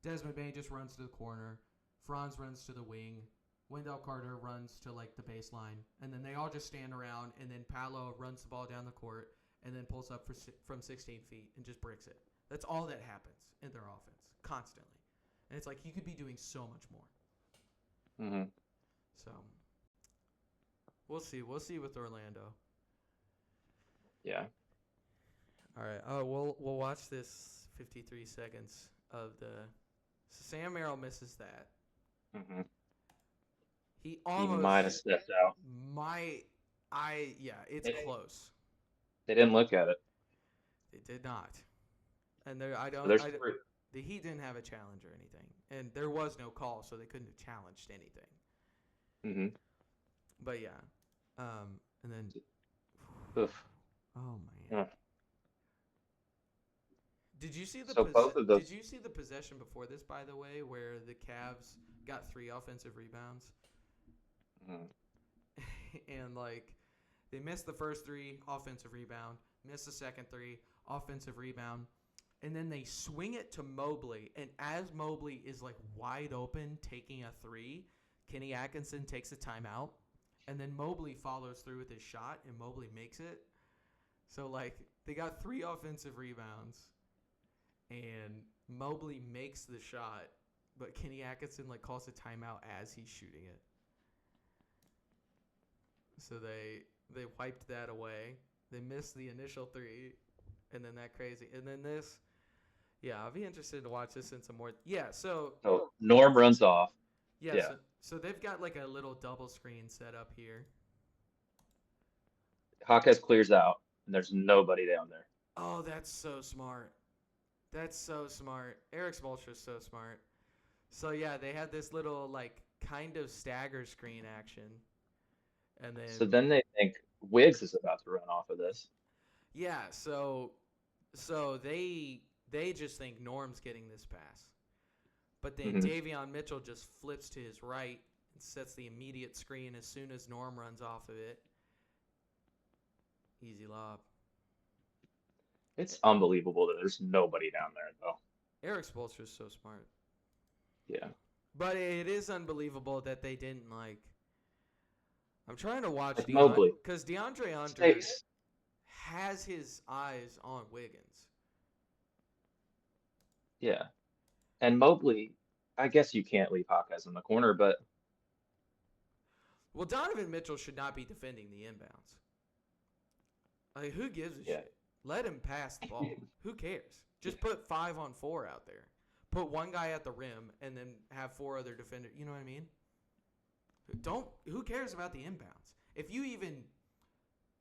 Desmond Bain just runs to the corner, Franz runs to the wing, Wendell Carter runs to like the baseline, and then they all just stand around, and then Paolo runs the ball down the court, and then pulls up from 16 feet and just bricks it. That's all that happens in their offense constantly, and it's like you could be doing so much more. Mm-hmm. So we'll see. We'll see with Orlando. Yeah. All right. Oh, we'll watch this 53 seconds of the. So Sam Merrill misses that. Mm-hmm. He almost He might have stepped out. It's close. They didn't look at it. They did not. And the Heat didn't have a challenge or anything, and there was no call, so they couldn't have challenged anything. Mm-hmm. But yeah, and then. Oof. Oh man. Yeah. Did you see both of those? Did you see the possession before this, by the way, where the Cavs got 3 offensive rebounds? Mm. And like they missed the first 3, offensive rebound, missed the second 3, offensive rebound, and then they swing it to Mobley, and as Mobley is like wide open taking a 3, Kenny Atkinson takes a timeout, and then Mobley follows through with his shot, and Mobley makes it. So like they got 3 offensive rebounds, and Mobley makes the shot, but Kenny Atkinson like calls a timeout as he's shooting it. So they wiped that away. They missed the initial 3, and then that crazy. And then this, yeah, I'll be interested to watch this in some more. Yeah, so Norm runs off. Yeah, Yeah. So they've got like a little double screen set up here. Hawkes clears out, and there's nobody down there. Oh, that's so smart. That's so smart. Eric Spoelstra's so smart. So yeah, they had this little like kind of stagger screen action. And then they think Wiggs is about to run off of this. Yeah, so they just think Norm's getting this pass. But then Davion Mitchell just flips to his right and sets the immediate screen as soon as Norm runs off of it. Easy lob. It's unbelievable that there's nobody down there, though. Eric Spoelstra's so smart. Yeah. But it is unbelievable that they didn't like. I'm trying to watch Mobley, because DeAndre Andre has his eyes on Wiggins. Yeah. And Mobley, I guess you can't leave Hawkes in the corner, but Well, Donovan Mitchell should not be defending the inbounds. Like, who gives a shit? Let him pass the ball. Who cares? Just put 5-on-4 out there. Put one guy at the rim and then have 4 other defenders. You know what I mean? Who cares about the inbounds? If you even,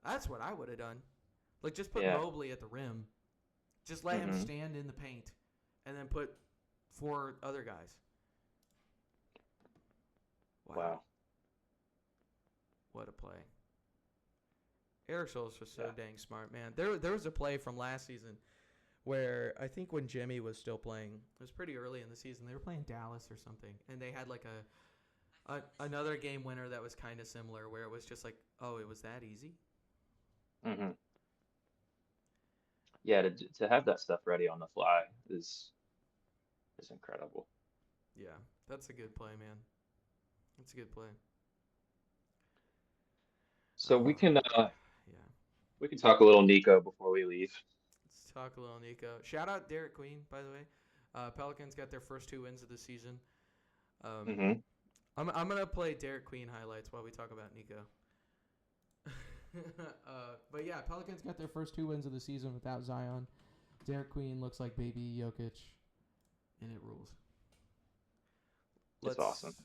that's what I would have done. Like, just put Mobley at the rim. Just let him stand in the paint and then put 4 other guys. Wow. What a play. Eric Scholes was so dang smart, man. There was a play from last season where I think when Jimmy was still playing, it was pretty early in the season. They were playing Dallas or something, and they had like another game winner that was kind of similar where it was just like, oh, it was that easy? Mm-hmm. Yeah, to have that stuff ready on the fly is incredible. Yeah, that's a good play, man. That's a good play. So we can talk a little Nico before we leave. Let's talk a little Nico. Shout out Derek Queen, by the way. Pelicans got their first 2 wins of the season. I'm gonna play Derek Queen highlights while we talk about Nico. But yeah, Pelicans got their first 2 wins of the season without Zion. Derek Queen looks like baby Jokic, and it rules. It's awesome.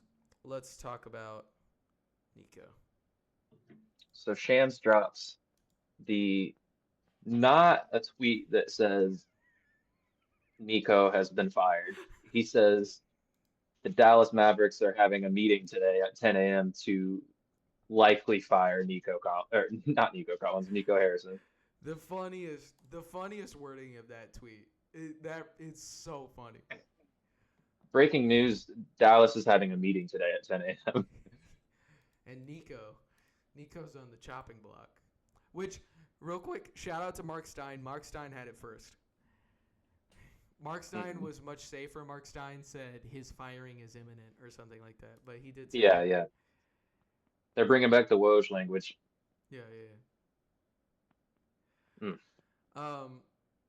Let's talk about Nico. So Shams drops not a tweet that says Nico has been fired. He says the Dallas Mavericks are having a meeting today at 10 a.m. to likely fire Nico Harrison. The funniest wording of that tweet. It's so funny. Breaking news: Dallas is having a meeting today at 10 a.m. And Nico's on the chopping block. Which, real quick, shout out to Mark Stein. Mark Stein had it first. Mark Stein was much safer. Mark Stein said his firing is imminent or something like that. But he did say that. Yeah. They're bringing back the Woj language. Yeah. Mm.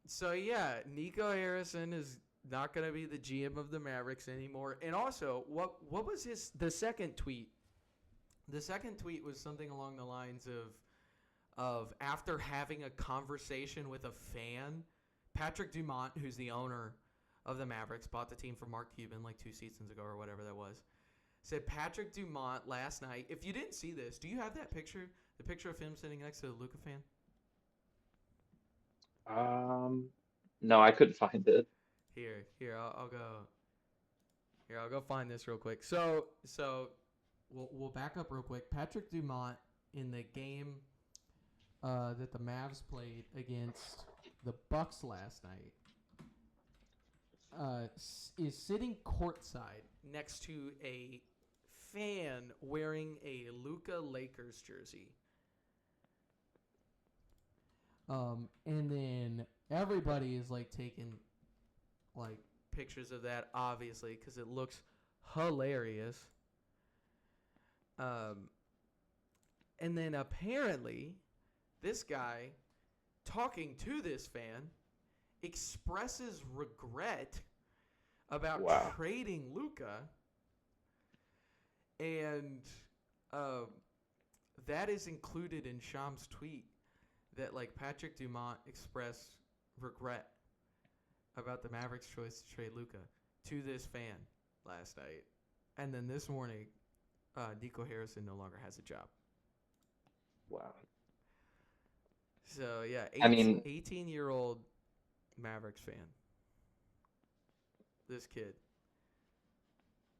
So yeah, Nico Harrison is not going to be the GM of the Mavericks anymore. And also, what was the second tweet? The second tweet was something along the lines of after having a conversation with a fan, Patrick Dumont, who's the owner of the Mavericks, bought the team from Mark Cuban like 2 seasons ago or whatever that was. Said Patrick Dumont last night. If you didn't see this, do you have that picture? The picture of him sitting next to the Luka fan? No, I couldn't find it. Here, I'll go. Here, I'll go find this real quick. So we'll back up real quick. Patrick Dumont in the game that the Mavs played against the Bucks last night is sitting courtside next to a fan wearing a Luka Lakers jersey. And then everybody is like taking like pictures of that, obviously, because it looks hilarious. And then apparently this guy talking to this fan expresses regret about trading Luka, and that is included in Sham's tweet that like Patrick Dumont expressed regret about the Mavericks' choice to trade Luka to this fan last night, and then this morning, Nico Harrison no longer has a job. Wow. So yeah, 18-year-old Mavericks fan. This kid.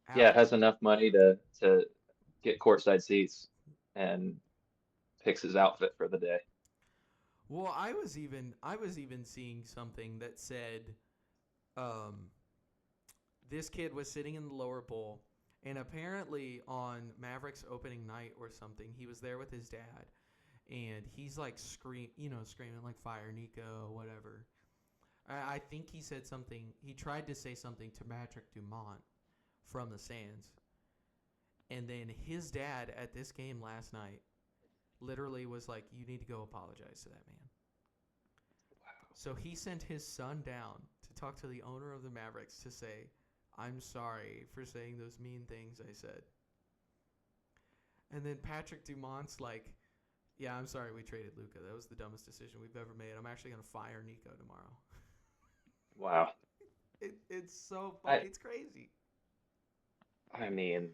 Has enough money to get courtside seats and picks his outfit for the day. Well, I was even seeing something that said, this kid was sitting in the lower bowl, and apparently on Mavericks opening night or something, he was there with his dad, and he's like screaming like fire Nico, whatever. I think he said something. He tried to say something to Patrick Dumont from the stands, and then his dad at this game last night literally was like, "You need to go apologize to that man." Wow. So he sent his son down to talk to the owner of the Mavericks to say, "I'm sorry for saying those mean things I said." And then Patrick Dumont's like, yeah, I'm sorry we traded Luka. That was the dumbest decision we've ever made. I'm actually going to fire Nico tomorrow. Wow. It's so I funny. It's crazy. I mean,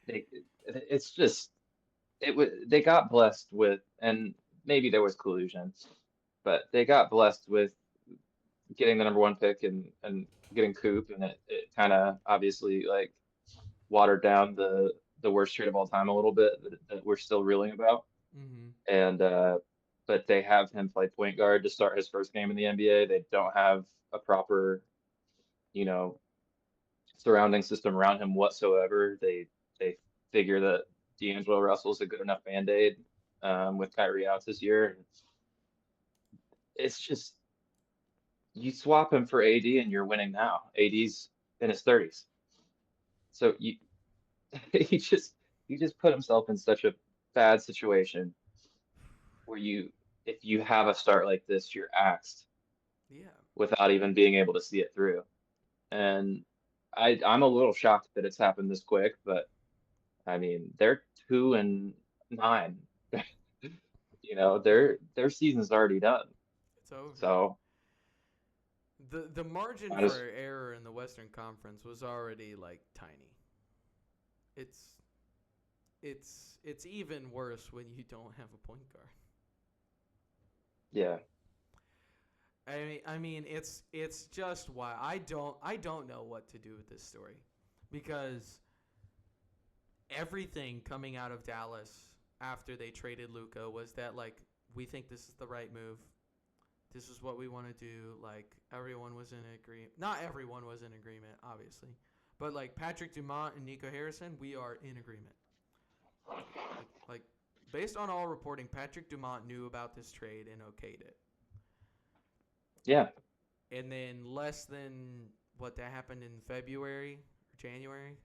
they, it's just they got blessed with, and maybe there was collusion, but they got blessed with getting the number one pick and getting Coop, and it kind of obviously like watered down the worst trade of all time a little bit that we're still reeling about. Mm-hmm. And but they have him play point guard to start his first game in the NBA. They don't have a proper, you know, surrounding system around him whatsoever. They figure that D'Angelo Russell's a good enough band-aid with Kyrie out this year. It's just you swap him for AD and you're winning now. AD's in his 30s. So you he just put himself in such a bad situation where if you have a start like this, you're axed Yeah. without even being able to see it through. And I'm a little shocked that it's happened this quick, but I mean they're 2-9. Their season's already done. It's over. So The margin I for just error in the Western Conference was already like tiny. It's even worse when you don't have a point guard. yeah. I mean it's just why I don't know what to do with this story, because everything coming out of Dallas after they traded Luka was that like, we think this is the right move. This is what we want to do. Like, everyone was in agreement. Not everyone was in agreement, obviously, but like Patrick Dumont and Nico Harrison, we are in agreement. Like based on all reporting, Patrick Dumont knew about this trade and okayed it. Yeah. And then less than what that happened in February or January.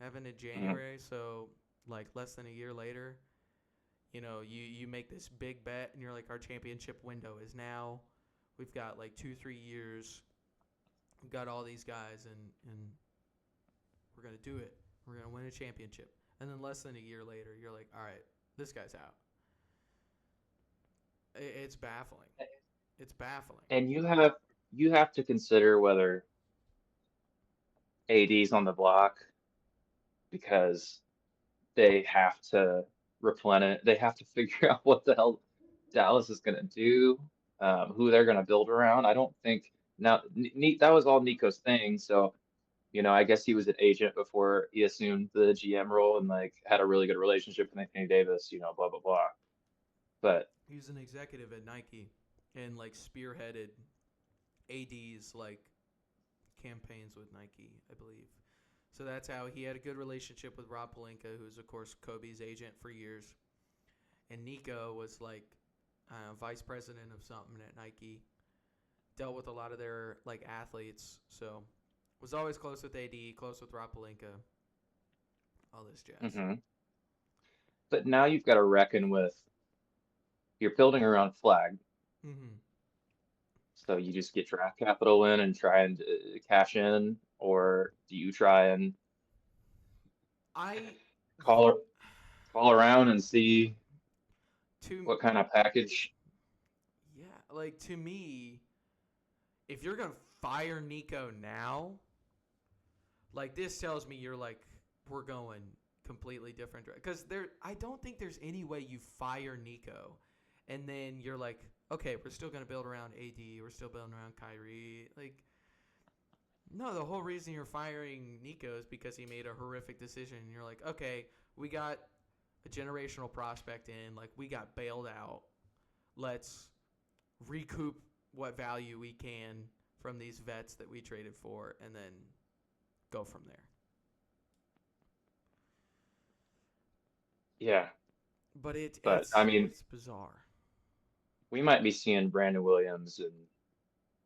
Happened in January, so like less than a year later, you make this big bet and you're like, our championship window is now. We've got like 2-3 years. We've got all these guys and we're gonna do it. We're gonna win a championship. And then less than a year later, you're like, all right, this guy's out. It's baffling. It's baffling. And you have to consider whether AD's on the block because they have to replenish. They have to figure out what the hell Dallas is going to do, who they're going to build around. I don't think now that was all Nico's thing. So, I guess he was an agent before he assumed the GM role and like had a really good relationship with Anthony Davis, blah, blah, blah. But he was an executive at Nike and like spearheaded AD's like campaigns with Nike, I believe. So that's how he had a good relationship with Rob Pelinka, who's of course Kobe's agent for years. And Nico was like vice president of something at Nike. Dealt with a lot of their like athletes, so was always close with AD, close with Rob Pelinka. All this jazz. But now you've got to reckon with you're building around Flag. Mm-hmm. So you just get draft capital in and try and cash in, or do you try and call around and see what kind of package? Yeah, like to me, if you're gonna fire Nico now, like this tells me you're like, we're going completely different. Because I don't think there's any way you fire Nico, and then you're like, okay, we're still gonna build around AD, we're still building around Kyrie. Like, no, the whole reason you're firing Nico is because he made a horrific decision. And you're like, okay, we got a generational prospect in, like we got bailed out. Let's recoup what value we can from these vets that we traded for, and then go from there. Yeah. But I mean, it's bizarre. we might be seeing Brandon Williams and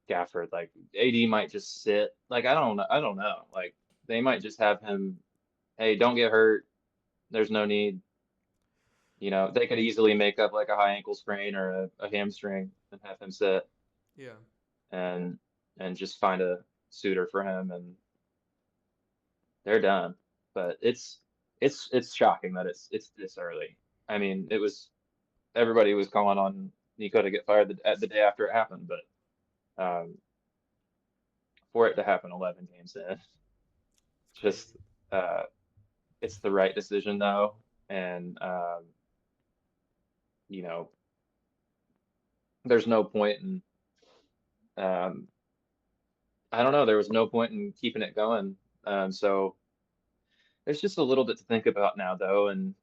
Gafford. Like AD might just sit. Like I don't know. Like they might just have him. Hey, don't get hurt. There's no need. They could easily make up like a high ankle sprain or a hamstring and have him sit. Yeah. And just find a suitor for him and they're done. but it's shocking that it's this early. I mean, everybody was calling on Nico to get fired the day after it happened, but for it to happen 11 games in, It's just crazy. uh, it's the right decision though, and you know, there's no point in um, I don't know, there was no point in keeping it going. So there's just a little bit to think about now though, and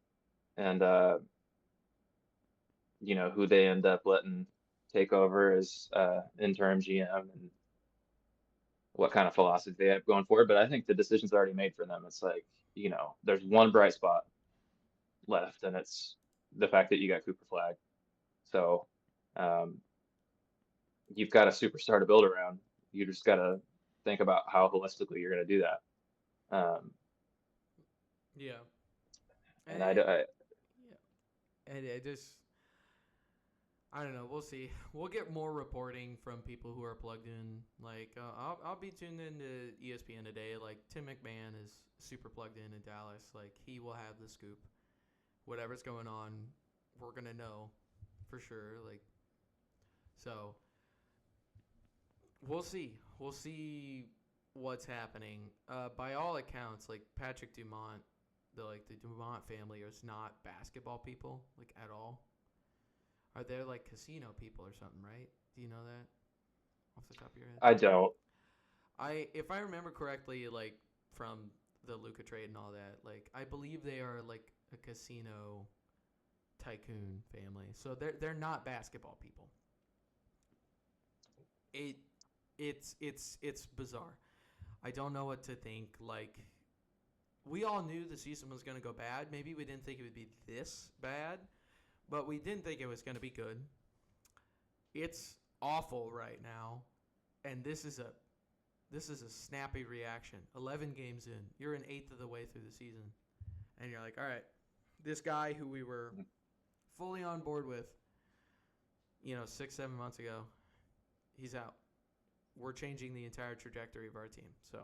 who they end up letting take over as interim GM and what kind of philosophy they have going forward. But I think the decision's already made for them. It's like, there's one bright spot left, and it's the fact that you got Cooper Flag. So um, you've got a superstar to build around. You just got to think about how holistically you're going to do that. Yeah. And And, yeah. And it just, I don't know. We'll see. We'll get more reporting from people who are plugged in. Like, I'll be tuned into ESPN today. Like, Tim McMahon is super plugged in Dallas. Like, he will have the scoop. Whatever's going on, we're gonna know for sure. Like, so we'll see. We'll see what's happening. By all accounts, like Patrick Dumont, the Dumont family is not basketball people, like at all. Are they like casino people or something, right? Do you know that off the top of your head? I don't. If I remember correctly, like from the Luca trade and all that, like I believe they are like a casino tycoon family. So they're not basketball people. It it's bizarre. I don't know what to think. Like we all knew the season was going to go bad. Maybe we didn't think it would be this bad, but we didn't think it was going to be good. It's awful right now, and this is a snappy reaction. 11 games in, you're an eighth of the way through the season, and you're like, all right, this guy who we were fully on board with, 6-7 months ago, he's out. We're changing the entire trajectory of our team. So,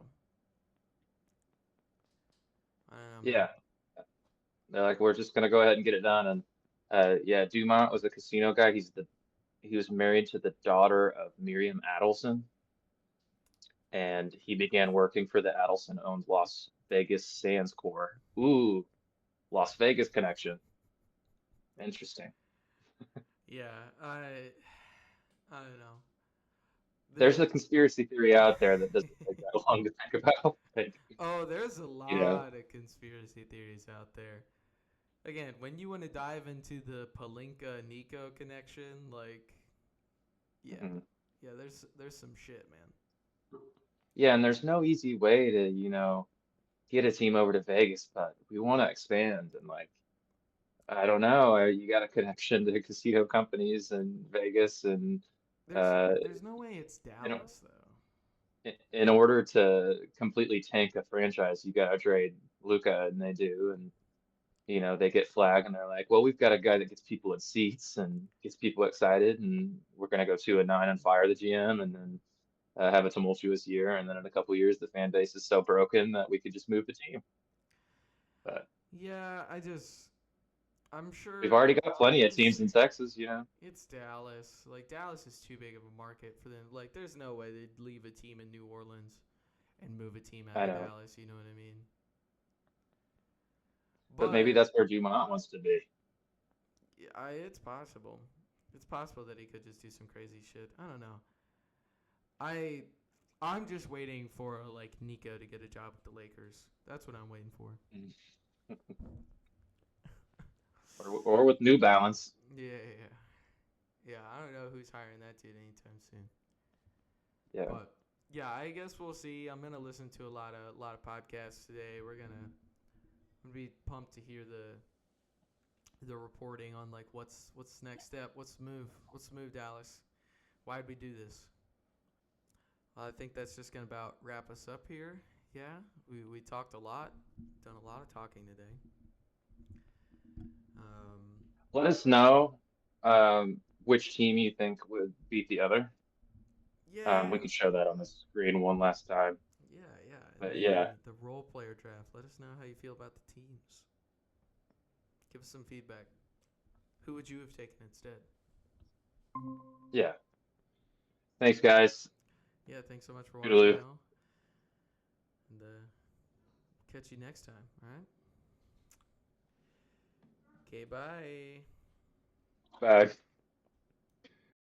I don't know, man. Yeah. They're like, we're just gonna go ahead and get it done. And yeah, Dumont was a casino guy. He was married to the daughter of Miriam Adelson, and he began working for the Adelson-owned Las Vegas Sands Corps. Ooh, Las Vegas connection. Interesting. Yeah, I don't know. There's a The conspiracy theory out there that doesn't take that long to think about. Like, there's a you know, lot of conspiracy theories out there. Again, when you want to dive into the Palinka Nico connection, like, yeah, mhm. yeah, there's some shit, man. Yeah, and there's no easy way to, get a team over to Vegas, but we want to expand and like, I don't know, you got a connection to casino companies in Vegas, and There's uh, there's no way it's in, Dallas though. in order to completely tank a franchise, you got to trade Luca, and they do, and they get flagged, and they're like, well, we've got a guy that gets people in seats and gets people excited, and we're gonna go 2-9 and fire the GM, and then have a tumultuous year, and then in a couple years, the fan base is so broken that we could just move the team. But Yeah, I'm we've sure already got plenty of it's teams in Texas, it's Dallas. Like Dallas is too big of a market for them. Like there's no way they'd leave a team in New Orleans and move a team out I of know, Dallas. You know what I mean? but maybe But that's where Dumont wants to be. yeah, it's possible. It's possible that he could just do some crazy shit. I don't know. I I'm just waiting for like Nico to get a job with the Lakers. That's what I'm waiting for. Mm. Or with New Balance. Yeah. Yeah, I don't know who's hiring that dude anytime soon. Yeah. But yeah, I guess we'll see. I'm gonna listen to a lot of podcasts today. I'm gonna be pumped to hear the reporting on like what's the next step, what's the move, Dallas. Why'd we do this? I think that's just gonna about wrap us up here. Yeah, we talked a lot, done a lot of talking today. Um, Let us know which team you think would beat the other. We yeah, could show that on the screen one last time. yeah, yeah. But yeah, The role player draft. Let us know how you feel about the teams. Give us some feedback. Who would you have taken instead? yeah. Thanks, guys. Yeah, thanks so much for watching, Toodaloo. y'all. And catch you next time, all right? Okay, bye. Bye.